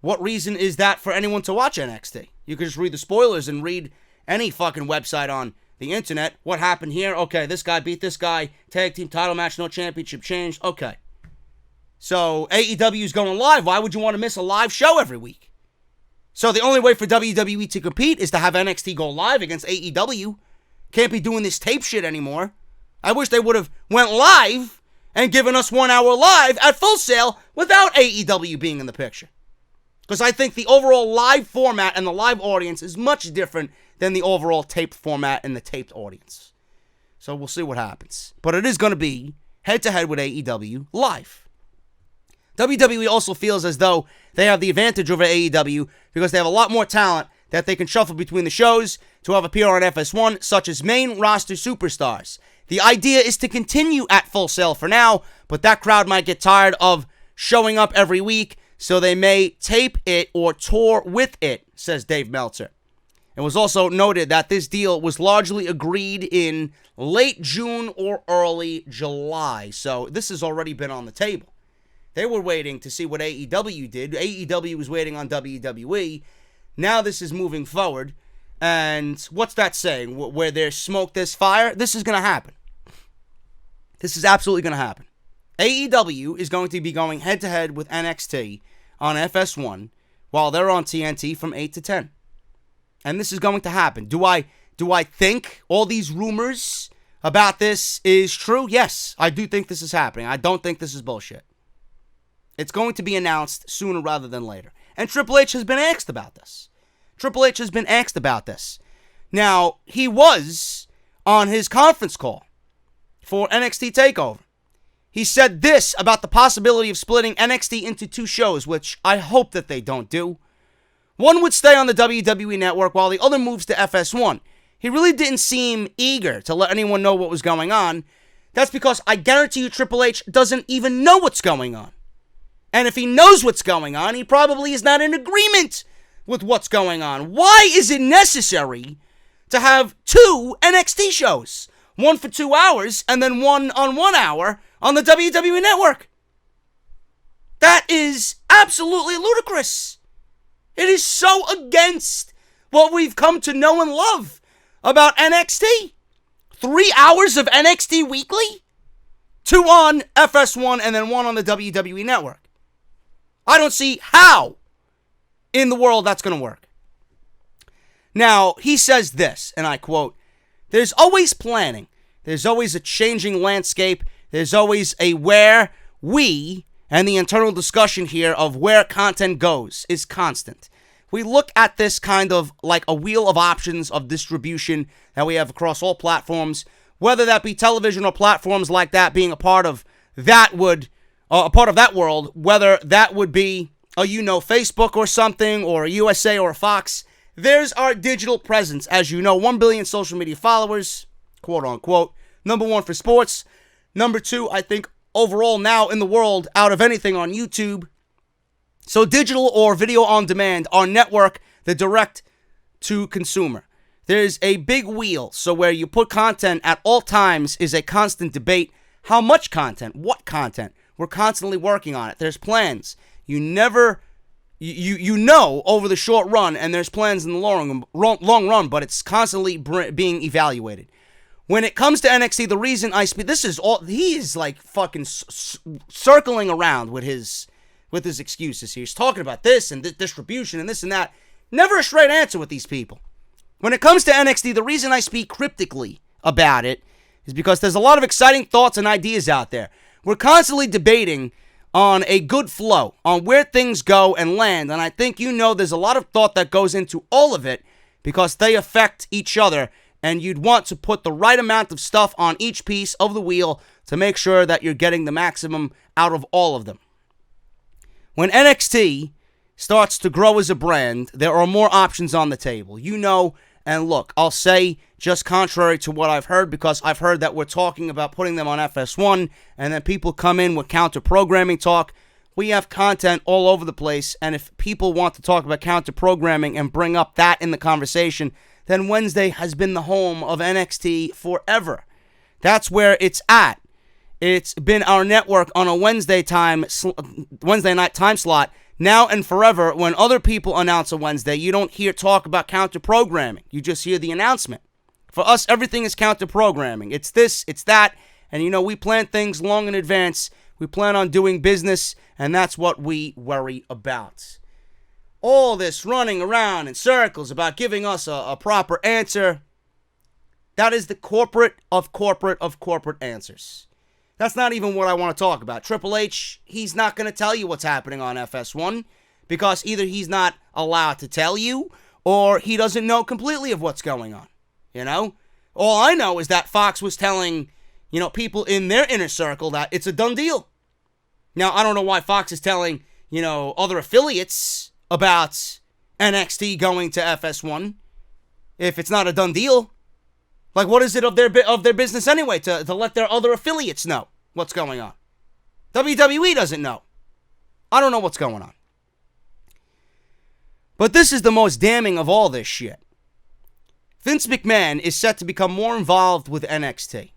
what reason is that for anyone to watch NXT? You can just read the spoilers and read any fucking website on the internet. What happened here? Okay, this guy beat this guy. Tag team title match, no championship changed. Okay. So AEW is going live. Why would you want to miss a live show every week? So the only way for WWE to compete is to have NXT go live against AEW. Can't be doing this tape shit anymore. I wish they would have went live and given us 1 hour live at Full Sail without AEW being in the picture. Because I think the overall live format and the live audience is much different than the overall taped format and the taped audience. So we'll see what happens. But it is going to be head-to-head with AEW live. WWE also feels as though they have the advantage over AEW because they have a lot more talent that they can shuffle between the shows to have appear on FS1, such as main roster superstars. The idea is to continue at Full Sail for now, but that crowd might get tired of showing up every week, so they may tape it or tour with it, says Dave Meltzer. It was also noted that this deal was largely agreed in late June or early July, so this has already been on the table. They were waiting to see what AEW did. AEW was waiting on WWE. Now this is moving forward, and what's that saying? Where there's smoke, there's fire? This is going to happen. This is absolutely going to happen. AEW is going to be going head-to-head with NXT on FS1 while they're on TNT from 8 to 10. And this is going to happen. Do I think all these rumors about this is true? Yes, I do think this is happening. I don't think this is bullshit. It's going to be announced sooner rather than later. And Triple H has been asked about this. Now, he was on his conference call for NXT Takeover. He said this about the possibility of splitting NXT into 2 shows, which I hope that they don't do. One would stay on the WWE Network while the other moves to FS1. He really didn't seem eager to let anyone know what was going on. That's because I guarantee you Triple H doesn't even know what's going on. And if he knows what's going on, he probably is not in agreement with what's going on. Why is it necessary to have 2 NXT shows? One for 2 hours and then one on 1 hour on the WWE Network. That is absolutely ludicrous. It is so against what we've come to know and love about NXT. 3 hours of NXT weekly? 2 on FS1 and then 1 on the WWE Network. I don't see how in the world that's going to work. Now, he says this, and I quote, "There's always planning. There's always a changing landscape. There's always a where we, and the internal discussion here of where content goes is constant. We look at this kind of like a wheel of options of distribution that we have across all platforms, whether that be television or platforms like that being a part of that world, whether that would be Facebook or something, or a USA or a Fox. There's our digital presence. As you know, 1 billion social media followers, quote unquote. Number 1 for sports. Number 2, I think, overall now in the world, out of anything on YouTube. So digital or video on demand, our network, the direct to consumer. There's a big wheel, so where you put content at all times is a constant debate. How much content? What content? We're constantly working on it. There's plans. You know over the short run, and there's plans in the long run, but it's constantly being evaluated. When it comes to NXT, the reason I speak, he is like fucking circling around with his excuses here. He's talking about this and distribution and this and that. Never a straight answer with these people. When it comes to NXT, the reason I speak cryptically about it is because there's a lot of exciting thoughts and ideas out there. We're constantly debating on a good flow, on where things go and land, and I think there's a lot of thought that goes into all of it because they affect each other, and you'd want to put the right amount of stuff on each piece of the wheel to make sure that you're getting the maximum out of all of them. When NXT starts to grow as a brand, there are more options on the table. And look, I'll say just contrary to what I've heard, because I've heard that we're talking about putting them on FS1, and then people come in with counter-programming talk. We have content all over the place, and if people want to talk about counter-programming and bring up that in the conversation, then Wednesday has been the home of NXT forever. That's where it's at. It's been our network on a Wednesday night time slot. Now and forever, when other people announce a Wednesday, you don't hear talk about counter-programming. You just hear the announcement. For us, everything is counter-programming. It's this, it's that, and we plan things long in advance. We plan on doing business, and that's what we worry about. All this running around in circles about giving us a proper answer, That is the corporate of corporate of corporate answers. That's not even what I want to talk about. Triple H, he's not going to tell you what's happening on FS1 because either he's not allowed to tell you or he doesn't know completely of what's going on. You know? All I know is that Fox was telling, people in their inner circle that it's a done deal. Now, I don't know why Fox is telling, other affiliates about NXT going to FS1 if it's not a done deal. Like, what is it of their business anyway to let their other affiliates know what's going on? WWE doesn't know. I don't know what's going on. But this is the most damning of all this shit. Vince McMahon is set to become more involved with NXT.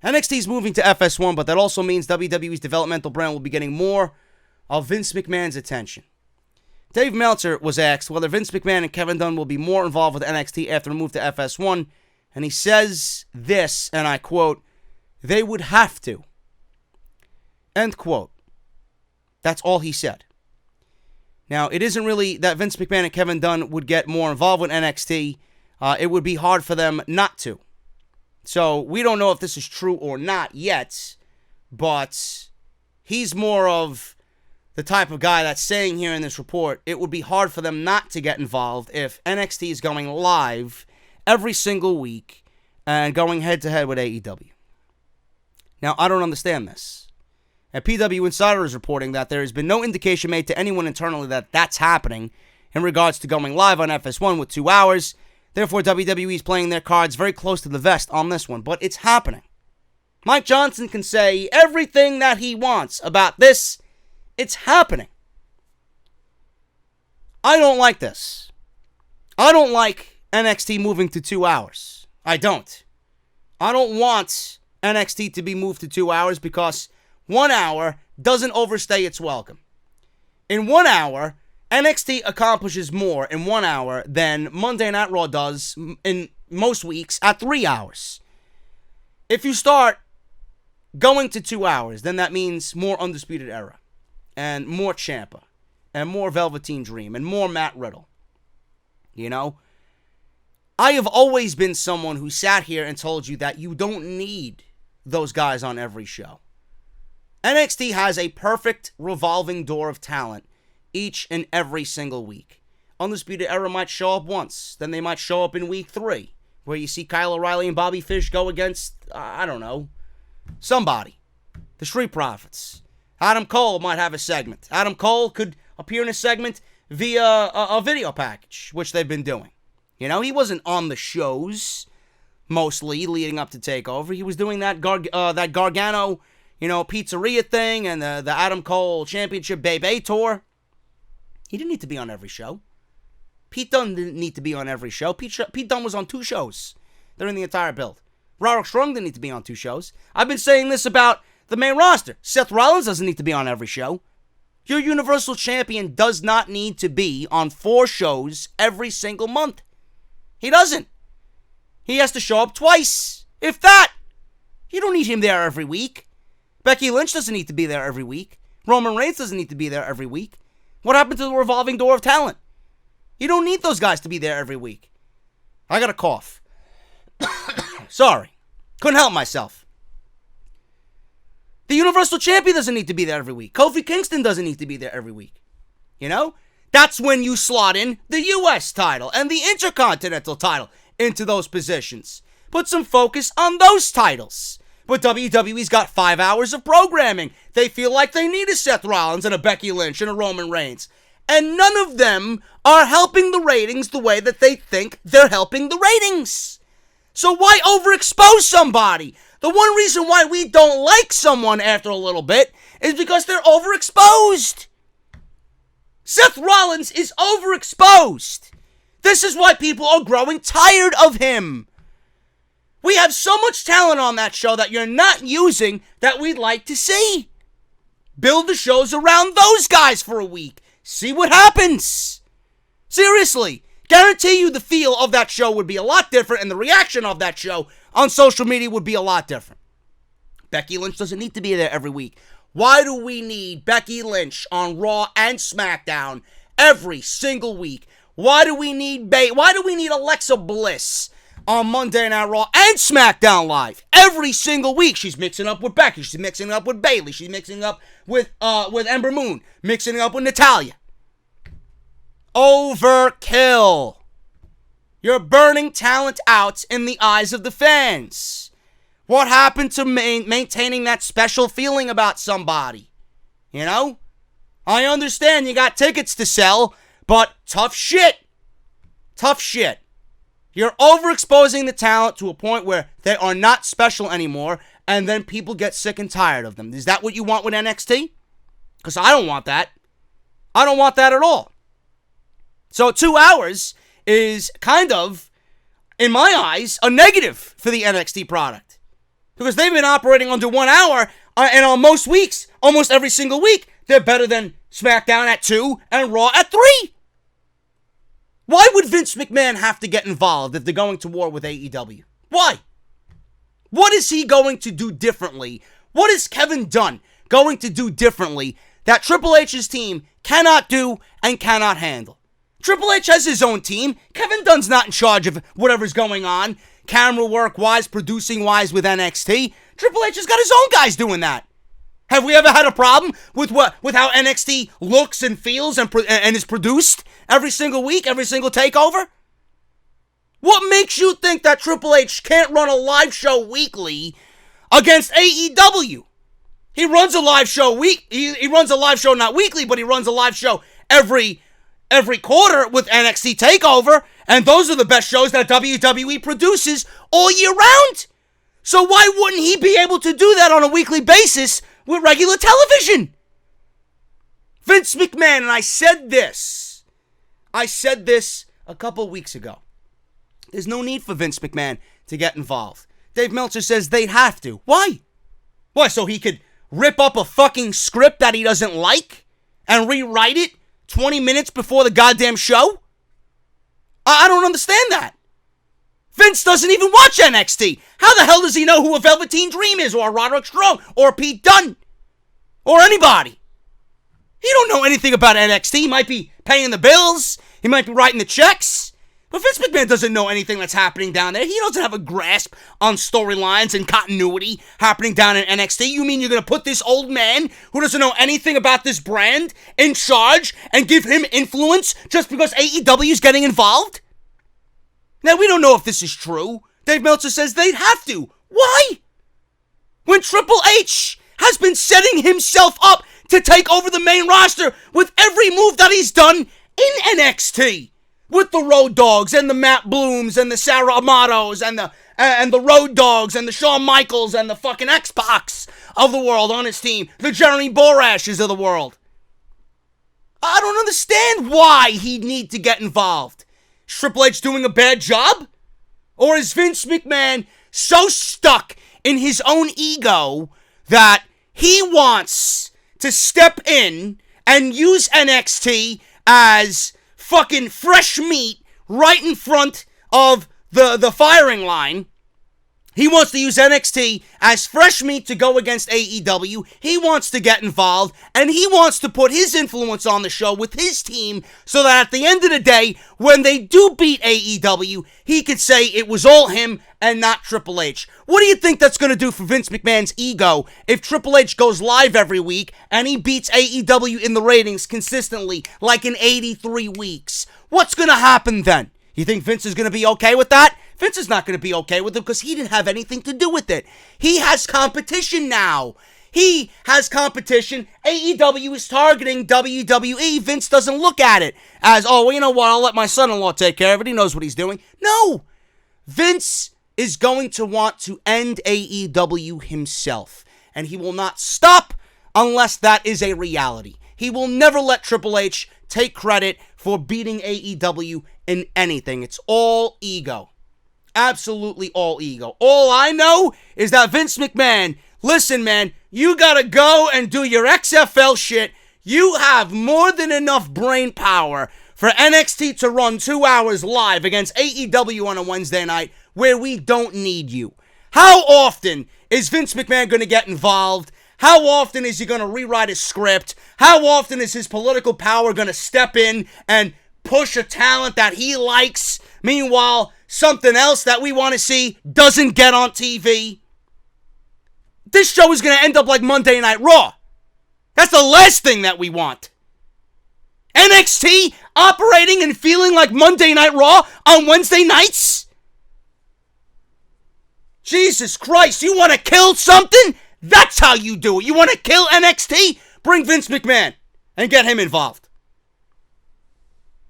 NXT is moving to FS1, but that also means WWE's developmental brand will be getting more of Vince McMahon's attention. Dave Meltzer was asked whether Vince McMahon and Kevin Dunn will be more involved with NXT after the move to FS1, and he says this, and I quote, "They would have to." End quote. That's all he said. Now, it isn't really that Vince McMahon and Kevin Dunn would get more involved with NXT. It would be hard for them not to. So, we don't know if this is true or not yet, but he's more of the type of guy that's saying here in this report, it would be hard for them not to get involved if NXT is going live every single week and going head-to-head with AEW. Now, I don't understand this. And PW Insider is reporting that there has been no indication made to anyone internally that that's happening in regards to going live on FS1 with 2 hours. Therefore, WWE is playing their cards very close to the vest on this one, but it's happening. Mike Johnson can say everything that he wants about this. It's happening. I don't like this. I don't like NXT moving to 2 hours. I don't. I don't want NXT to be moved to 2 hours because 1 hour doesn't overstay its welcome. In 1 hour, NXT accomplishes more in 1 hour than Monday Night Raw does in most weeks at 3 hours. If you start going to 2 hours, then that means more Undisputed Era, and more Ciampa, and more Velveteen Dream, and more Matt Riddle. I have always been someone who sat here and told you that you don't need those guys on every show. NXT has a perfect revolving door of talent each and every single week. Undisputed Era might show up once, then they might show up in week 3, where you see Kyle O'Reilly and Bobby Fish go against, somebody. The Street Profits. Adam Cole might have a segment. Adam Cole could appear in a segment via a video package, which they've been doing. He wasn't on the shows, mostly, leading up to TakeOver. He was doing that Gargano, pizzeria thing and the Adam Cole Championship Bebe Tour. He didn't need to be on every show. Pete Dunne didn't need to be on every show. Pete Dunne was on 2 shows during the entire build. Roderick Strong didn't need to be on 2 shows. I've been saying this about the main roster. Seth Rollins doesn't need to be on every show. Your Universal Champion does not need to be on 4 shows every single month. He doesn't. He has to show up twice, if that. You don't need him there every week. Becky Lynch doesn't need to be there every week. Roman Reigns doesn't need to be there every week. What happened to the revolving door of talent? You don't need those guys to be there every week. I got a cough. Sorry. Couldn't help myself. The Universal Champion doesn't need to be there every week. Kofi Kingston doesn't need to be there every week. That's when you slot in the U.S. title and the Intercontinental title into those positions. Put some focus on those titles. But WWE's got 5 hours of programming. They feel like they need a Seth Rollins and a Becky Lynch and a Roman Reigns. And none of them are helping the ratings the way that they think they're helping the ratings. So why overexpose somebody? The one reason why we don't like someone after a little bit is because they're overexposed. Seth Rollins is overexposed. This is why people are growing tired of him. We have so much talent on that show that you're not using that we'd like to see. Build the shows around those guys for a week. See what happens. Seriously, guarantee you the feel of that show would be a lot different and the reaction of that show on social media would be a lot different. Becky Lynch doesn't need to be there every week. Why do we need Becky Lynch on Raw and SmackDown every single week? Why do we need Alexa Bliss on Monday Night Raw and SmackDown Live. Every single week, she's mixing up with Becky. She's mixing up with Bayley. She's mixing up with Ember Moon. Mixing up with Natalya. Overkill. You're burning talent out in the eyes of the fans. What happened to maintaining that special feeling about somebody? You know? I understand you got tickets to sell, but tough shit. Tough shit. You're overexposing the talent to a point where they are not special anymore, and then people get sick and tired of them. Is that what you want with NXT? Because I don't want that. I don't want that at all. So 2 hours is kind of, in my eyes, a negative for the NXT product. Because they've been operating under 1 hour, and on most weeks, almost every single week, they're better than SmackDown at 2 and Raw at 3. Why would Vince McMahon have to get involved if they're going to war with AEW? Why? What is he going to do differently? What is Kevin Dunn going to do differently that Triple H's team cannot do and cannot handle? Triple H has his own team. Kevin Dunn's not in charge of whatever's going on, camera work-wise, producing-wise with NXT. Triple H has got his own guys doing that. Have we ever had a problem with how NXT looks and feels and is produced every single week, every single takeover? What makes you think that Triple H can't run a live show weekly against AEW? He runs a live show he runs a live show not weekly, but he runs a live show every quarter with NXT Takeover, and those are the best shows that WWE produces all year round. So why wouldn't he be able to do that on a weekly basis with regular television? Vince McMahon, and I said this a couple weeks ago. There's no need for Vince McMahon to get involved. Dave Meltzer says they'd have to. Why? Why, so he could rip up a fucking script that he doesn't like and rewrite it 20 minutes before the goddamn show? I don't understand that. Vince doesn't even watch NXT. How the hell does he know who a Velveteen Dream is, or Roderick Strong, or Pete Dunne, or anybody? He don't know anything about NXT. He might be paying the bills. He might be writing the checks. But Vince McMahon doesn't know anything that's happening down there. He doesn't have a grasp on storylines and continuity happening down in NXT. You mean you're going to put this old man who doesn't know anything about this brand in charge and give him influence just because AEW is getting involved? Now, we don't know if this is true. Dave Meltzer says they'd have to. Why? When Triple H has been setting himself up to take over the main roster with every move that he's done in NXT. With the Road Dogs and the Matt Blooms and the Sarah Amatos and the Road Dogs and the Shawn Michaels and the fucking X-Pacs of the world on his team. The Jeremy Borashes of the world. I don't understand why he'd need to get involved. Is Triple H doing a bad job? Or is Vince McMahon so stuck in his own ego that he wants to step in and use NXT as fucking fresh meat right in front of the firing line? He wants to use NXT as fresh meat to go against AEW. He wants to get involved, and he wants to put his influence on the show with his team so that at the end of the day, when they do beat AEW, he could say it was all him and not Triple H. What do you think that's going to do for Vince McMahon's ego if Triple H goes live every week and he beats AEW in the ratings consistently, like in 83 weeks? What's going to happen then? You think Vince is going to be okay with that? Vince is not going to be okay with it because he didn't have anything to do with it. He has competition now. He has competition. AEW is targeting WWE. Vince doesn't look at it as, oh, well, you know what, I'll let my son-in-law take care of it. He knows what he's doing. No. Vince is going to want to end AEW himself. And he will not stop unless that is a reality. He will never let Triple H take credit for beating AEW in anything. It's all ego. Absolutely all ego. All I know is that Vince McMahon, listen, man, you gotta go and do your XFL shit. You have more than enough brain power for NXT to run 2 hours live against AEW on a Wednesday night where we don't need you. How often is Vince McMahon gonna get involved? How often is he gonna rewrite his script? How often is his political power gonna step in and push a talent that he likes? Meanwhile, something else that we want to see doesn't get on TV, this show is going to end up like Monday Night Raw. That's the last thing that we want. NXT operating and feeling like Monday Night Raw on Wednesday nights? Jesus Christ, you want to kill something? That's how you do it. You want to kill NXT? Bring Vince McMahon and get him involved.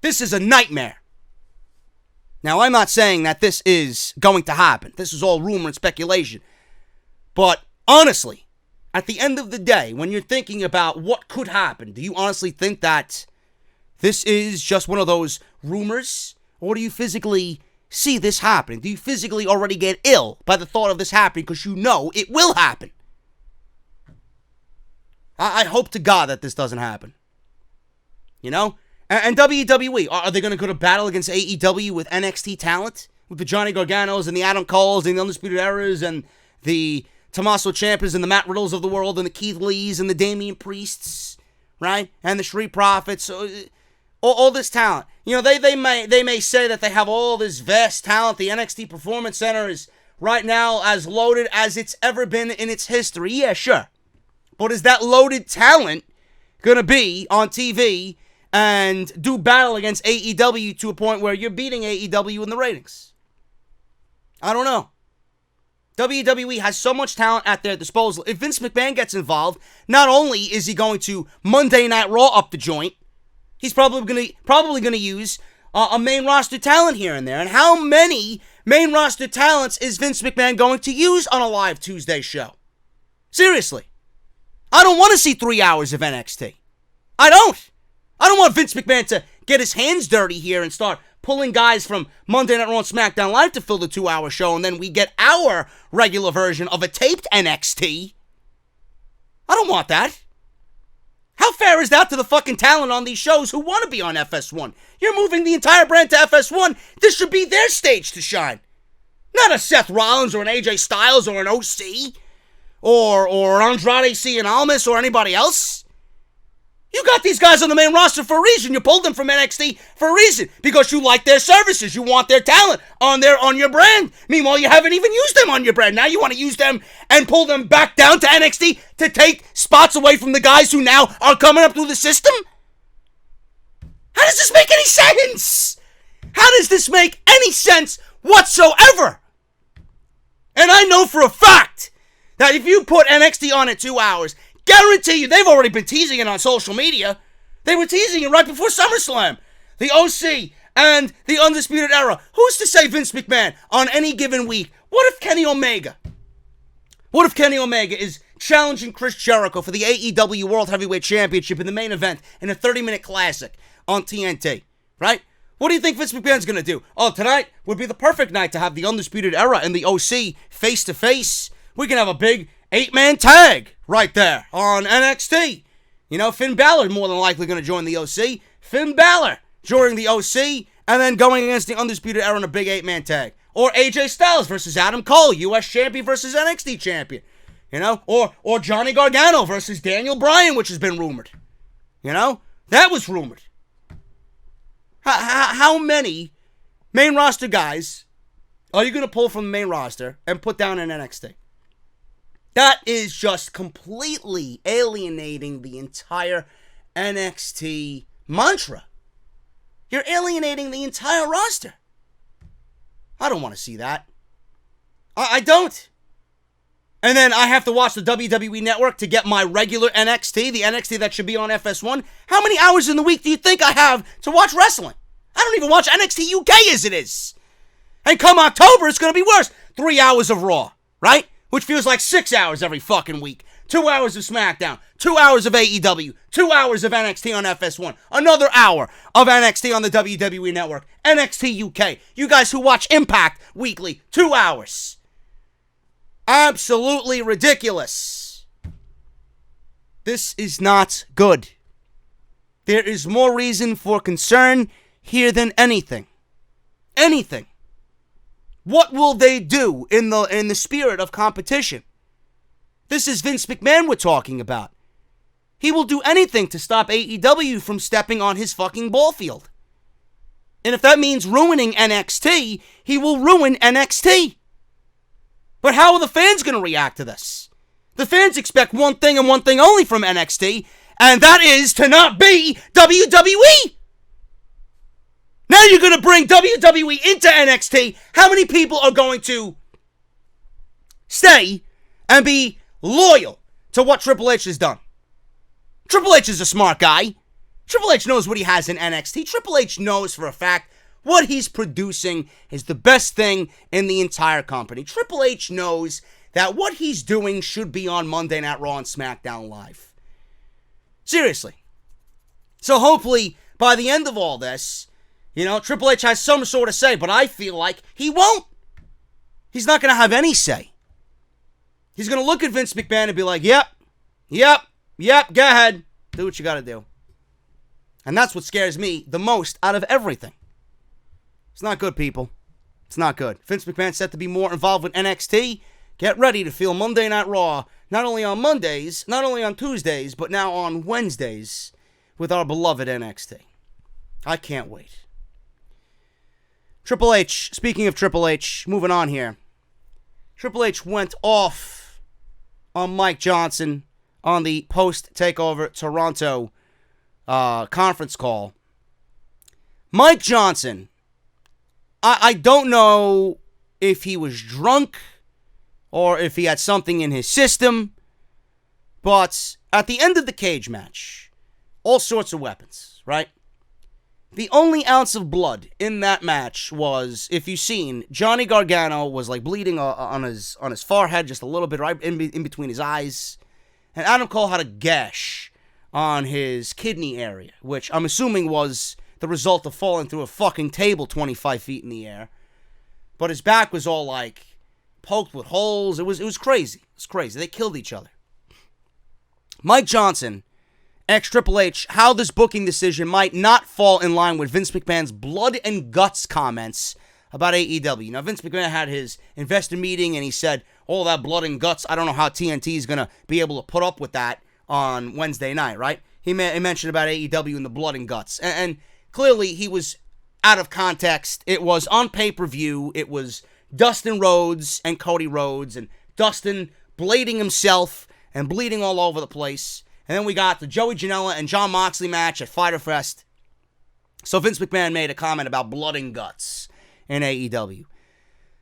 This is a nightmare. Now, I'm not saying that this is going to happen. This is all rumor and speculation. But honestly, at the end of the day, when you're thinking about what could happen, do you honestly think that this is just one of those rumors? Or do you physically see this happening? Do you physically already get ill by the thought of this happening because you know it will happen? I hope to God that this doesn't happen. You know? And WWE, are they going to go to battle against AEW with NXT talent? With the Johnny Garganos and the Adam Coles and the Undisputed Eras and the Tommaso Ciampas and the Matt Riddles of the world and the Keith Lees and the Damian Priests, right? And the Street Profits. All this talent. You know, they may say that they have all this vast talent. The NXT Performance Center is right now as loaded as it's ever been in its history. Yeah, sure. But is that loaded talent going to be on TV and do battle against AEW to a point where you're beating AEW in the ratings? I don't know. WWE has so much talent at their disposal. If Vince McMahon gets involved, not only is he going to Monday Night Raw up the joint, he's probably going to use a main roster talent here and there. And how many main roster talents is Vince McMahon going to use on a live Tuesday show? Seriously. I don't want to see 3 hours of NXT. I don't want Vince McMahon to get his hands dirty here and start pulling guys from Monday Night Raw and SmackDown Live to fill the 2-hour show, and then we get our regular version of a taped NXT. I don't want that. How fair is that to the fucking talent on these shows who want to be on FS1? You're moving the entire brand to FS1. This should be their stage to shine. Not a Seth Rollins or an AJ Styles or an OC or Andrade Cien Almas or anybody else. You got these guys on the main roster for a reason. You pulled them from NXT for a reason. Because you like their services. You want their talent on your brand. Meanwhile, you haven't even used them on your brand. Now you want to use them and pull them back down to NXT to take spots away from the guys who now are coming up through the system? How does this make any sense? How does this make any sense whatsoever? And I know for a fact that if you put NXT on at 2 hours, guarantee you, they've already been teasing it on social media. They were teasing it right before SummerSlam. The OC and the Undisputed Era. Who's to say Vince McMahon on any given week? What if Kenny Omega is challenging Chris Jericho for the AEW World Heavyweight Championship in the main event in a 30-minute classic on TNT, right? What do you think Vince McMahon's going to do? Oh, tonight would be the perfect night to have the Undisputed Era and the OC face-to-face. We can have a big 8-man tag right there on NXT. You know, Finn Balor more than likely going to join the OC. Finn Balor joining the OC and then going against the Undisputed Era in a big 8-man tag. Or AJ Styles versus Adam Cole, US champion versus NXT champion. You know, or Johnny Gargano versus Daniel Bryan, which has been rumored. You know, that was rumored. How many main roster guys are you going to pull from the main roster and put down in NXT? That is just completely alienating the entire NXT mantra. You're alienating the entire roster. I don't want to see that. I don't. And then I have to watch the WWE Network to get my regular NXT, the NXT that should be on FS1. How many hours in the week do you think I have to watch wrestling? I don't even watch NXT UK as it is. And come October, it's going to be worse. 3 hours of Raw, right? Which feels like 6 hours every fucking week. 2 hours of SmackDown. 2 hours of AEW. 2 hours of NXT on FS1. Another hour of NXT on the WWE Network. NXT UK. You guys who watch Impact weekly. 2 hours. Absolutely ridiculous. This is not good. There is more reason for concern here than anything. Anything. What will they do in the spirit of competition? This is Vince McMahon we're talking about. He will do anything to stop AEW from stepping on his fucking ball field. And if that means ruining NXT, he will ruin NXT. But how are the fans going to react to this? The fans expect one thing and one thing only from NXT, and that is to not be WWE. Now you're going to bring WWE into NXT. How many people are going to stay and be loyal to what Triple H has done? Triple H is a smart guy. Triple H knows what he has in NXT. Triple H knows for a fact what he's producing is the best thing in the entire company. Triple H knows that what he's doing should be on Monday Night Raw and SmackDown Live. Seriously. So hopefully, by the end of all this, Triple H has some sort of say, but I feel like he won't. He's not going to have any say. He's going to look at Vince McMahon and be like, yep, go ahead. Do what you got to do. And that's what scares me the most out of everything. It's not good, people. It's not good. Vince McMahon set to be more involved with NXT. Get ready to feel Monday Night Raw, not only on Mondays, not only on Tuesdays, but now on Wednesdays with our beloved NXT. I can't wait. Triple H, speaking of Triple H, moving on here. Triple H went off on Mike Johnson on the post-Takeover Toronto conference call. Mike Johnson, I don't know if he was drunk or if he had something in his system, but at the end of the cage match, all sorts of weapons, right? The only ounce of blood in that match was, if you've seen, Johnny Gargano was like bleeding on his forehead, just a little bit right in between his eyes, and Adam Cole had a gash on his kidney area, which I'm assuming was the result of falling through a fucking table 25 feet in the air. But his back was all like poked with holes. It was crazy. It was crazy. They killed each other. Mike Johnson asked Triple H how this booking decision might not fall in line with Vince McMahon's blood and guts comments about AEW. Now, Vince McMahon had his investor meeting, and he said, all that blood and guts, I don't know how TNT is going to be able to put up with that on Wednesday night, right? He mentioned about AEW and the blood and guts. And clearly, he was out of context. It was on pay-per-view. It was Dustin Rhodes and Cody Rhodes, and Dustin blading himself and bleeding all over the place. And then we got the Joey Janela and Jon Moxley match at Fyter Fest. So Vince McMahon made a comment about blood and guts in AEW.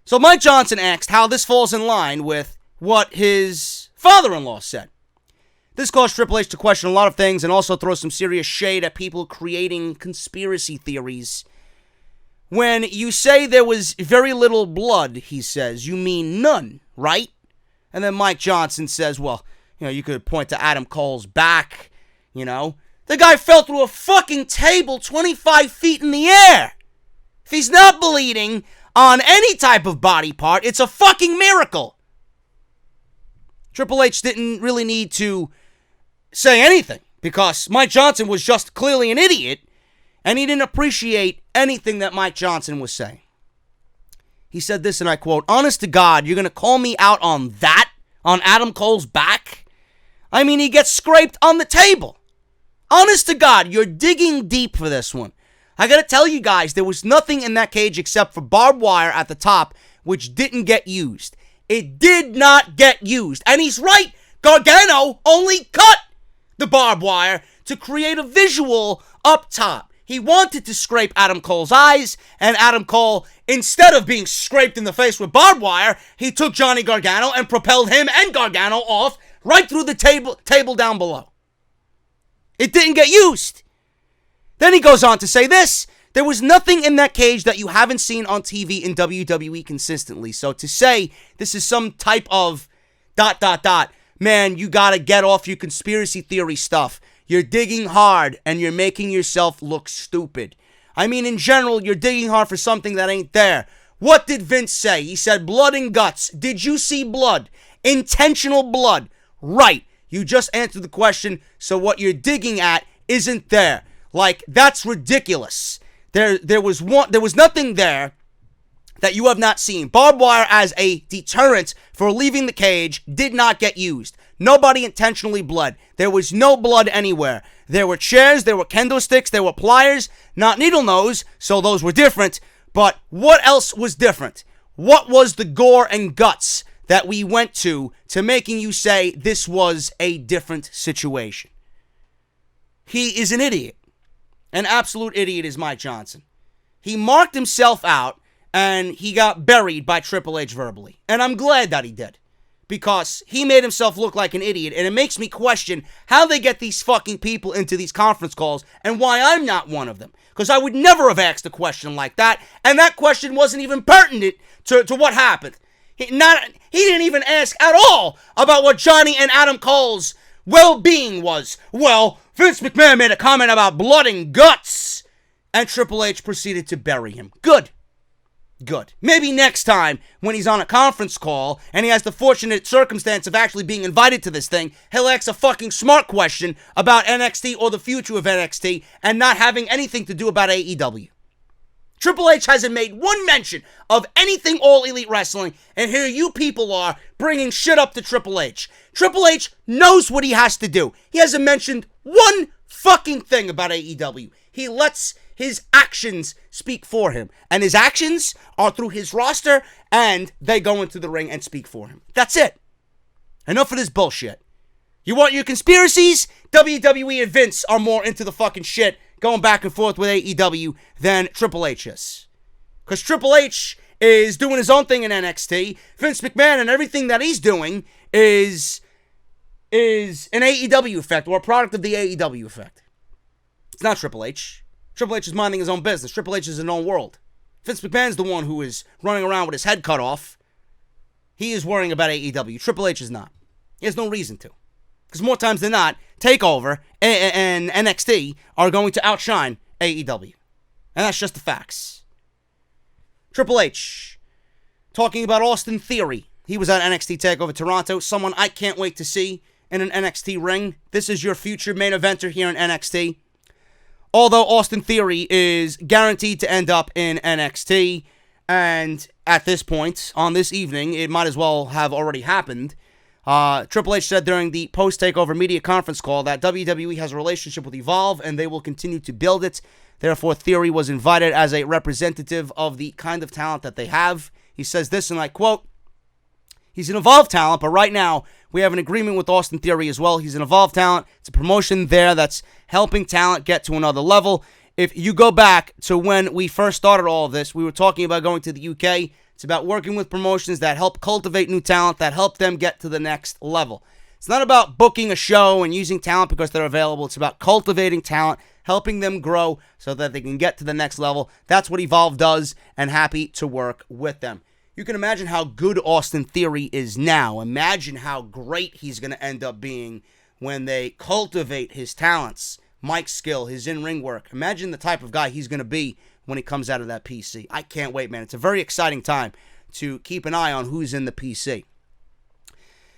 So Mike Johnson asked how this falls in line with what his father-in-law said. This caused Triple H to question a lot of things and also throw some serious shade at people creating conspiracy theories. When you say there was very little blood, he says, you mean none, right? And then Mike Johnson says, well, you could point to Adam Cole's back, The guy fell through a fucking table 25 feet in the air. If he's not bleeding on any type of body part, it's a fucking miracle. Triple H didn't really need to say anything because Mike Johnson was just clearly an idiot and he didn't appreciate anything that Mike Johnson was saying. He said this, and I quote, honest to God, you're going to call me out on that? On Adam Cole's back? I mean, he gets scraped on the table. Honest to God, you're digging deep for this one. I gotta tell you guys, there was nothing in that cage except for barbed wire at the top, which didn't get used. It did not get used. And he's right. Gargano only cut the barbed wire to create a visual up top. He wanted to scrape Adam Cole's eyes, and Adam Cole, instead of being scraped in the face with barbed wire, he took Johnny Gargano and propelled him and Gargano off right through the table down below. It didn't get used. Then he goes on to say this, there was nothing in that cage that you haven't seen on TV in WWE consistently. So to say this is some type of ... man, you gotta get off your conspiracy theory stuff. You're digging hard and you're making yourself look stupid. I mean, in general, you're digging hard for something that ain't there. What did Vince say? He said blood and guts. Did you see blood? Intentional blood. Right. You just answered the question, so what you're digging at isn't there. Like, that's ridiculous. There was nothing there that you have not seen. Barbed wire as a deterrent for leaving the cage did not get used. Nobody intentionally bled. There was no blood anywhere. There were chairs, there were kendo sticks, there were pliers, not needle nose, so those were different. But what else was different? What was the gore and guts that we went to making you say this was a different situation? He is an idiot. An absolute idiot is Mike Johnson. He marked himself out and he got buried by Triple H verbally. And I'm glad that he did. Because he made himself look like an idiot, and it makes me question how they get these fucking people into these conference calls and why I'm not one of them. Because I would never have asked a question like that, and that question wasn't even pertinent to what happened. He didn't even ask at all about what Johnny and Adam Cole's well-being was. Well, Vince McMahon made a comment about blood and guts, and Triple H proceeded to bury him. Good. Maybe next time, when he's on a conference call, and he has the fortunate circumstance of actually being invited to this thing, he'll ask a fucking smart question about NXT or the future of NXT, and not having anything to do about AEW. Triple H hasn't made one mention of anything All Elite Wrestling, and here you people are bringing shit up to Triple H. Triple H knows what he has to do. He hasn't mentioned one fucking thing about AEW. He lets his actions speak for him. And his actions are through his roster, and they go into the ring and speak for him. That's it. Enough of this bullshit. You want your conspiracies? WWE and Vince are more into the fucking shit going back and forth with AEW than Triple H is. Because Triple H is doing his own thing in NXT. Vince McMahon and everything that he's doing is an AEW effect, or a product of the AEW effect. It's not Triple H. Triple H is minding his own business. Triple H is in his own world. Vince McMahon's the one who is running around with his head cut off. He is worrying about AEW. Triple H is not. He has no reason to. Because more times than not, TakeOver and NXT are going to outshine AEW. And that's just the facts. Triple H, talking about Austin Theory. He was at NXT Takeover Toronto. Someone I can't wait to see in an NXT ring. This is your future main eventer here in NXT. Although Austin Theory is guaranteed to end up in NXT, and at this point, on this evening, it might as well have already happened. Triple H said during the post-takeover media conference call that WWE has a relationship with Evolve, and they will continue to build it. Therefore, Theory was invited as a representative of the kind of talent that they have. He says this, and I quote, "He's an Evolve talent, but right now, we have an agreement with Austin Theory as well. He's an Evolve talent. It's a promotion there that's helping talent get to another level. If you go back to when we first started all of this, we were talking about going to the UK. It's about working with promotions that help cultivate new talent, that help them get to the next level. It's not about booking a show and using talent because they're available. It's about cultivating talent, helping them grow so that they can get to the next level. That's what Evolve does, and happy to work with them." You can imagine how good Austin Theory is now. Imagine how great he's going to end up being when they cultivate his talents, Mike's skill, his in-ring work. Imagine the type of guy he's going to be when he comes out of that PC. I can't wait, man. It's a very exciting time to keep an eye on who's in the PC.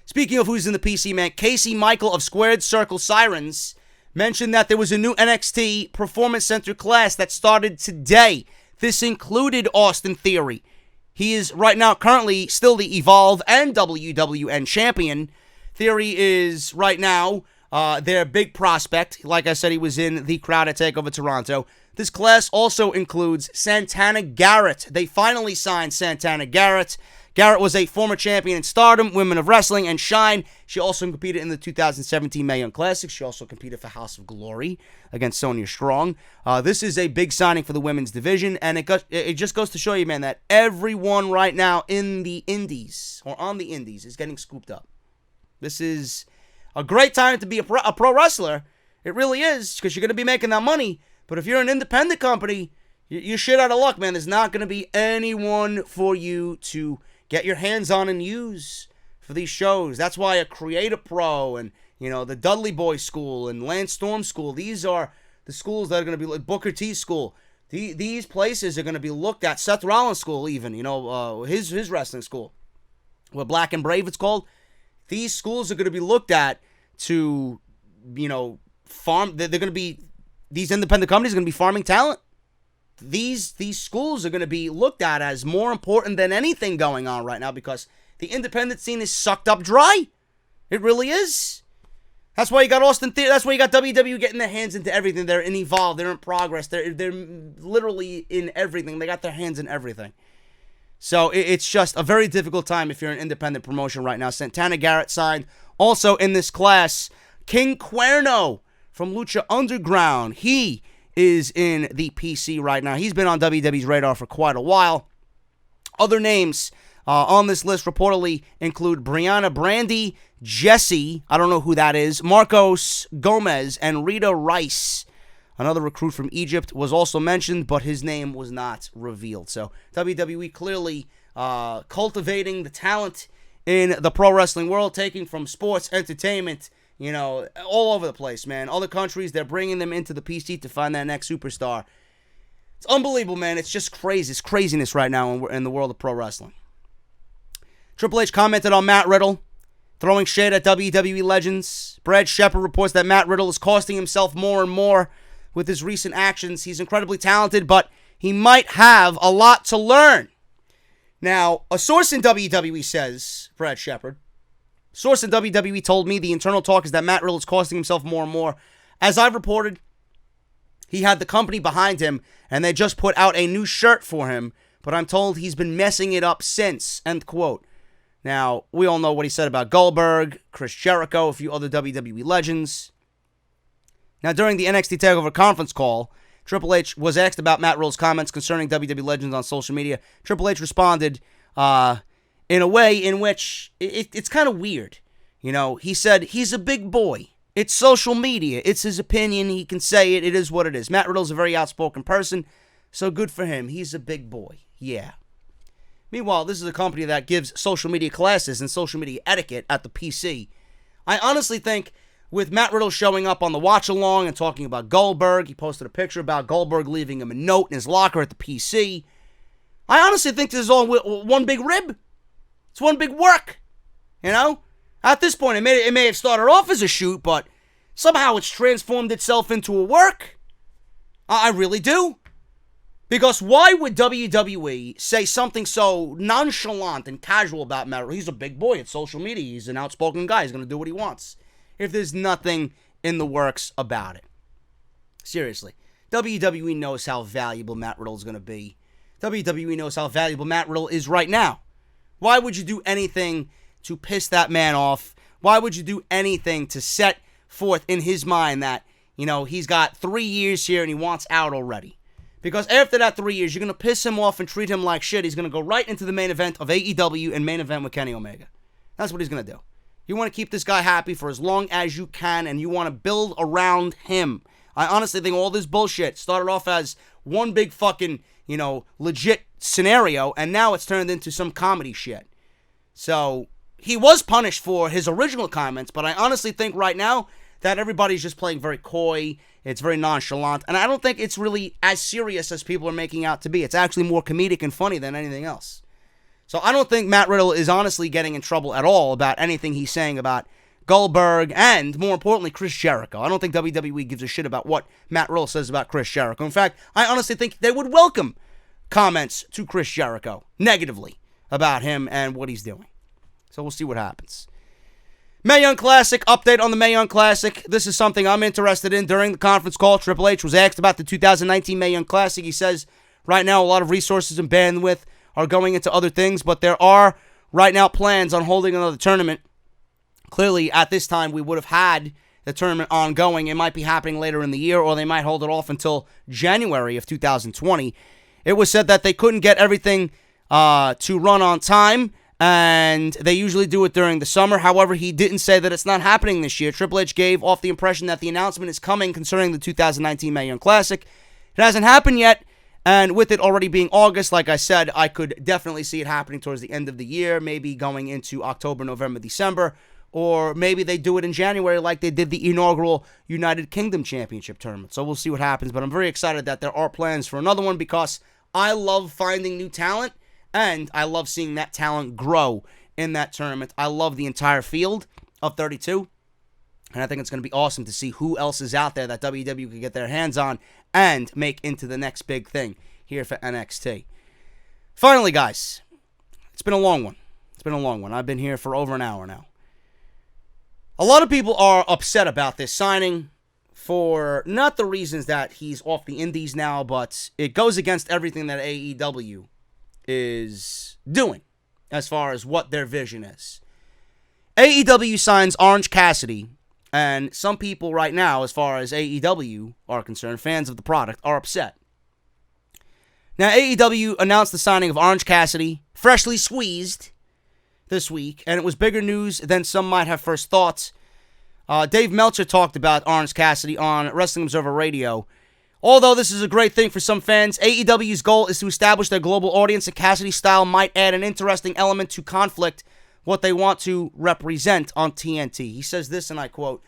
Speaking of who's in the PC, man, Casey Michael of Squared Circle Sirens mentioned that there was a new NXT Performance Center class that started today. This included Austin Theory. He is right now currently still the Evolve and WWN champion. Theory is right now their big prospect. Like I said, he was in the crowd at TakeOver Toronto. This class also includes Santana Garrett. They finally signed Santana Garrett. Garrett was a former champion in Stardom, Women of Wrestling, and Shine. She also competed in the 2017 Mae Young Classic. She also competed for House of Glory against Sonya Strong. This is a big signing for the women's division, and it just goes to show you, man, that everyone right now in the indies, or on the indies, is getting scooped up. This is a great time to be a pro wrestler. It really is, because you're going to be making that money. But if you're an independent company, you're shit out of luck, man. There's not going to be anyone for you to get your hands on and use for these shows. That's why a Creator Pro and, the Dudley Boy School and Lance Storm School, these are the schools that are going to be like Booker T School. These places are going to be looked at. Seth Rollins School, even, his wrestling school. What, Black and Brave it's called? These schools are going to be looked at to, farm. They're going to be, these independent companies are going to be farming talent. these schools are going to be looked at as more important than anything going on right now because the independent scene is sucked up dry. It really is. That's why you got Austin Theory. That's why you got WWE getting their hands into everything. They're in Evolve. They're in Progress. They're literally in everything. They got their hands in everything. So it's just a very difficult time if you're an independent promotion right now. Santana Garrett signed. Also in this class, King Cuerno from Lucha Underground. He is in the PC right now. He's been on WWE's radar for quite a while. Other names on this list reportedly include Brianna Brandy, Jesse, I don't know who that is, Marcos Gomez, and Rita Rice. Another recruit from Egypt was also mentioned, but his name was not revealed. So WWE clearly cultivating the talent in the pro wrestling world, taking from sports, entertainment, all over the place, man. Other countries, they're bringing them into the PC to find that next superstar. It's unbelievable, man. It's just crazy. It's craziness right now in the world of pro wrestling. Triple H commented on Matt Riddle, throwing shade at WWE legends. Brad Shepard reports that Matt Riddle is costing himself more and more with his recent actions. He's incredibly talented, but he might have a lot to learn. Now, a source in WWE says, Brad Shepard, source in WWE told me the internal talk is that Matt Riddle is costing himself more and more. As I've reported, he had the company behind him, and they just put out a new shirt for him, but I'm told he's been messing it up since, end quote. Now, we all know what he said about Goldberg, Chris Jericho, a few other WWE legends. Now, during the NXT Takeover conference call, Triple H was asked about Matt Riddle's comments concerning WWE legends on social media. Triple H responded in a way in which it's kind of weird. He said, he's a big boy. It's social media. It's his opinion. He can say it. It is what it is. Matt Riddle's a very outspoken person, so good for him. He's a big boy. Yeah. Meanwhile, this is a company that gives social media classes and social media etiquette at the PC. I honestly think with Matt Riddle showing up on the watch-along and talking about Goldberg, he posted a picture about Goldberg leaving him a note in his locker at the PC. I honestly think this is all one big rib. It's one big work, At this point, it may have started off as a shoot, but somehow it's transformed itself into a work. I really do. Because why would WWE say something so nonchalant and casual about Matt Riddle? He's a big boy. It's social media. He's an outspoken guy. He's going to do what he wants. If there's nothing in the works about it. Seriously. WWE knows how valuable Matt Riddle is going to be. WWE knows how valuable Matt Riddle is right now. Why would you do anything to piss that man off? Why would you do anything to set forth in his mind that, he's got 3 years here and he wants out already? Because after that 3 years, you're going to piss him off and treat him like shit. He's going to go right into the main event of AEW and main event with Kenny Omega. That's what he's going to do. You want to keep this guy happy for as long as you can, and you want to build around him. I honestly think all this bullshit started off as one big fucking, legit scenario, and now it's turned into some comedy shit. So, he was punished for his original comments, but I honestly think right now that everybody's just playing very coy. It's very nonchalant, and I don't think it's really as serious as people are making out to be. It's actually more comedic and funny than anything else. So I don't think Matt Riddle is honestly getting in trouble at all about anything he's saying about Goldberg and, more importantly, Chris Jericho. I don't think WWE gives a shit about what Matt Riddle says about Chris Jericho. In fact, I honestly think they would welcome comments to Chris Jericho negatively about him and what he's doing. So we'll see what happens. Mae Young Classic, update on the Mae Young Classic. This is something I'm interested in. During the conference call, Triple H was asked about the 2019 Mae Young Classic. He says, right now, a lot of resources and bandwidth are going into other things, but there are, right now, plans on holding another tournament. Clearly, at this time, we would have had the tournament ongoing. It might be happening later in the year, or they might hold it off until January of 2020. It was said that they couldn't get everything to run on time, and they usually do it during the summer. However, he didn't say that it's not happening this year. Triple H gave off the impression that the announcement is coming concerning the 2019 Mae Young Classic. It hasn't happened yet, and with it already being August, like I said, I could definitely see it happening towards the end of the year, maybe going into October, November, December, or maybe they do it in January like they did the inaugural United Kingdom Championship Tournament. So we'll see what happens, but I'm very excited that there are plans for another one because I love finding new talent, and I love seeing that talent grow in that tournament. I love the entire field of 32. And I think it's going to be awesome to see who else is out there that WWE can get their hands on and make into the next big thing here for NXT. Finally, guys, it's been a long one. I've been here for over an hour now. A lot of people are upset about this signing for not the reasons that he's off the indies now, but it goes against everything that AEW is doing as far as what their vision is. AEW signs Orange Cassidy, and some people right now, as far as AEW are concerned, fans of the product, are upset. Now, AEW announced the signing of Orange Cassidy, freshly squeezed, this week, and it was bigger news than some might have first thought. Dave Meltzer talked about Orange Cassidy on Wrestling Observer Radio. Although this is a great thing for some fans, AEW's goal is to establish their global audience, and Cassidy's style might add an interesting element to conflict what they want to represent on TNT. He says this, and I quote,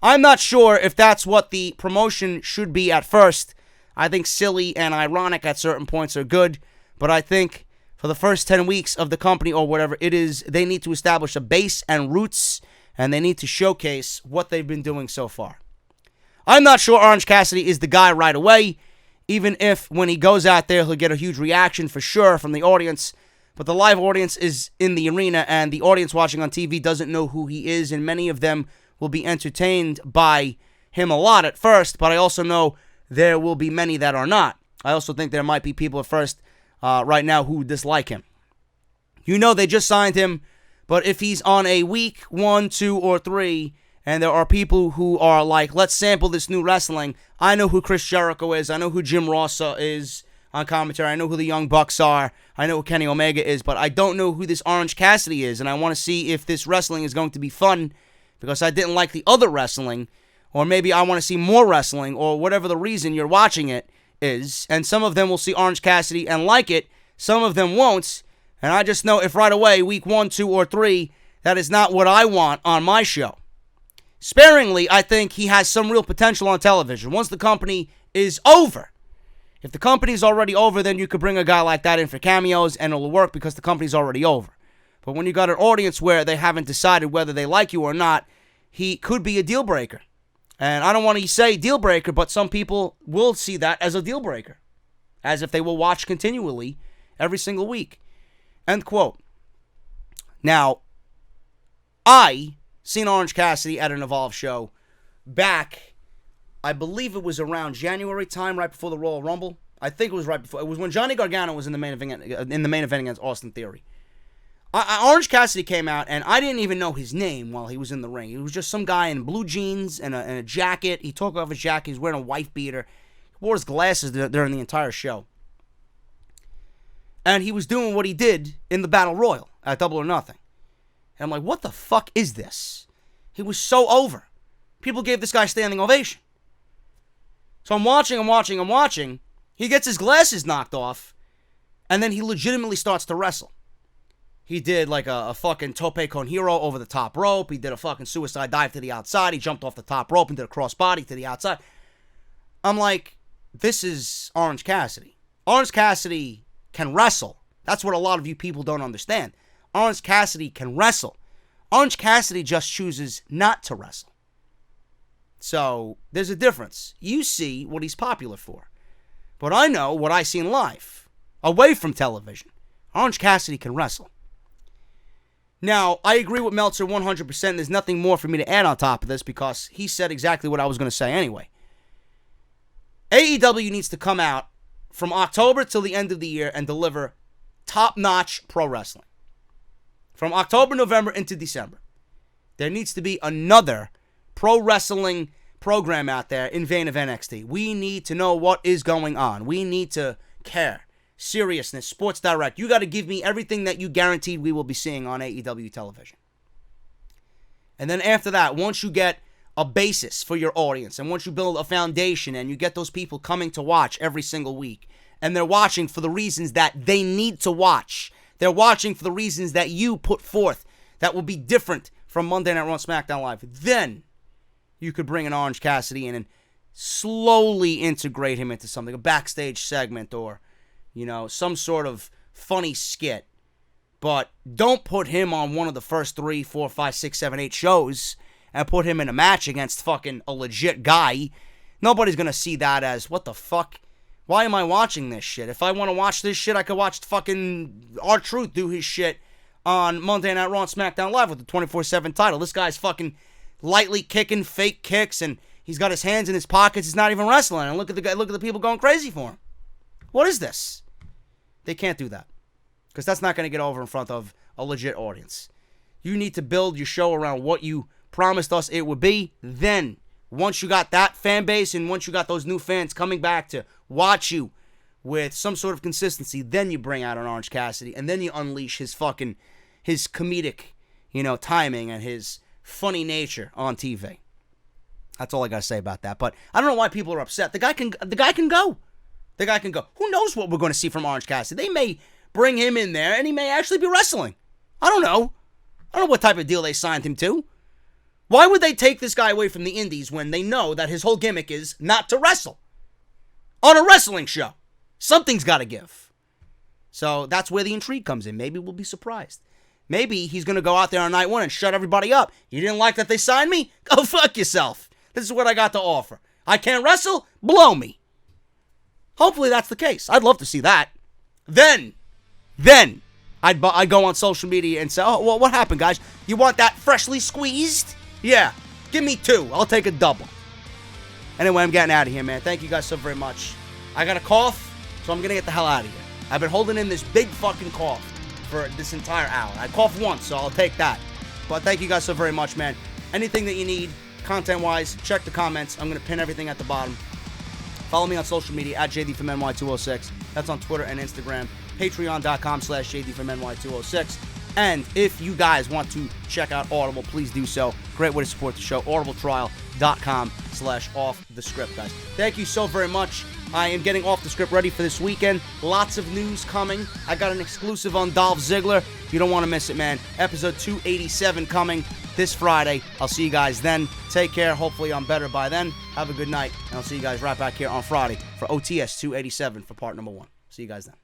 "I'm not sure if that's what the promotion should be at first. I think silly and ironic at certain points are good, but I think for the first 10 weeks of the company or whatever it is, they need to establish a base and roots, and they need to showcase what they've been doing so far. I'm not sure Orange Cassidy is the guy right away, even if when he goes out there, he'll get a huge reaction for sure from the audience, but the live audience is in the arena, and the audience watching on TV doesn't know who he is, and many of them will be entertained by him a lot at first, but I also know there will be many that are not. I also think there might be people at first right now who dislike him. You know they just signed him, but if he's on a week 1, 2, or 3, and there are people who are like, let's sample this new wrestling. I know who Chris Jericho is. I know who Jim Ross is on commentary. I know who the Young Bucks are. I know who Kenny Omega is, but I don't know who this Orange Cassidy is, and I want to see if this wrestling is going to be fun because I didn't like the other wrestling, or maybe I want to see more wrestling, or whatever the reason you're watching it is, and some of them will see Orange Cassidy and like it, some of them won't, and I just know if right away, week 1, 2, or 3, that is not what I want on my show. Sparingly, I think he has some real potential on television. Once the company is over, if the company's already over, then you could bring a guy like that in for cameos, and it'll work because the company's already over. But when you got an audience where they haven't decided whether they like you or not, he could be a deal breaker. And I don't want to say deal breaker, but some people will see that as a deal breaker, as if they will watch continually every single week. End quote. Now, I seen Orange Cassidy at an Evolve show back, I believe it was around January time, right before the Royal Rumble. I think it was right before. It was when Johnny Gargano was in the main event against Austin Theory. Orange Cassidy came out, and I didn't even know his name while he was in the ring. He was just some guy in blue jeans and a jacket. He took off his jacket. He was wearing a wife beater. He wore his glasses during the entire show. And he was doing what he did in the Battle Royal at Double or Nothing. And I'm like, what the fuck is this? He was so over. People gave this guy standing ovation. So I'm watching. He gets his glasses knocked off, and then he legitimately starts to wrestle. He did like a fucking tope con hero over the top rope. He did a fucking suicide dive to the outside. He jumped off the top rope and did a crossbody to the outside. I'm like, this is Orange Cassidy. Orange Cassidy can wrestle. That's what a lot of you people don't understand. Orange Cassidy can wrestle. Orange Cassidy just chooses not to wrestle. So there's a difference. You see what he's popular for. But I know what I seen live, away from television. Orange Cassidy can wrestle. Now, I agree with Meltzer 100%. There's nothing more for me to add on top of this because he said exactly what I was going to say anyway. AEW needs to come out from October till the end of the year and deliver top-notch pro wrestling. From October, November, into December. There needs to be another pro wrestling program out there in vein of NXT. We need to know what is going on. We need to care. Seriousness, Sports Direct. You got to give me everything that you guaranteed we will be seeing on AEW television. And then after that, once you get a basis for your audience, and once you build a foundation, and you get those people coming to watch every single week, and they're watching for the reasons that they need to watch. They're watching for the reasons that you put forth that will be different from Monday Night Raw and SmackDown Live. Then you could bring an Orange Cassidy in and slowly integrate him into something, a backstage segment or, you know, some sort of funny skit. But don't put him on one of the first 3, 4, 5, 6, 7, 8 shows and put him in a match against fucking a legit guy, nobody's going to see that as, what the fuck? Why am I watching this shit? If I want to watch this shit, I could watch fucking R-Truth do his shit on Monday Night Raw and SmackDown Live with the 24/7 title. This guy's fucking lightly kicking fake kicks, and he's got his hands in his pockets. He's not even wrestling. And look at the guy. Look at the people going crazy for him. What is this? They can't do that because that's not going to get over in front of a legit audience. You need to build your show around what you promised us it would be. Then, once you got that fan base and once you got those new fans coming back to watch you with some sort of consistency, then you bring out an Orange Cassidy, and then you unleash his comedic, timing and his funny nature on TV. That's all I gotta say about that. But I don't know why people are upset. The guy can go. The guy can go. Who knows what we're going to see from Orange Cassidy? They may bring him in there, and he may actually be wrestling. I don't know. I don't know what type of deal they signed him to. Why would they take this guy away from the indies when they know that his whole gimmick is not to wrestle on a wrestling show? Something's got to give. So that's where the intrigue comes in. Maybe we'll be surprised. Maybe he's going to go out there on night one and shut everybody up. You didn't like that they signed me? Go fuck yourself. This is what I got to offer. I can't wrestle? Blow me. Hopefully that's the case. I'd love to see that. Then I'd go on social media and say, oh, well, what happened, guys? You want that freshly squeezed? Yeah. Give me 2. I'll take a double. Anyway, I'm getting out of here, man. Thank you guys so very much. I got a cough, so I'm going to get the hell out of here. I've been holding in this big fucking cough for this entire hour. I coughed once, so I'll take that. But thank you guys so very much, man. Anything that you need, content-wise, check the comments. I'm going to pin everything at the bottom. Follow me on social media at JD from NY206. That's on Twitter and Instagram. Patreon.com/JD from NY206. And if you guys want to check out Audible, please do so. Great way to support the show. audibletrial.com/offthescript, guys. Thank you so very much. I am getting Off the Script ready for this weekend. Lots of news coming. I got an exclusive on Dolph Ziggler. You don't want to miss it, man. Episode 287 coming this Friday. I'll see you guys then. Take care. Hopefully I'm better by then. Have a good night. And I'll see you guys right back here on Friday for OTS 287 for part number 1. See you guys then.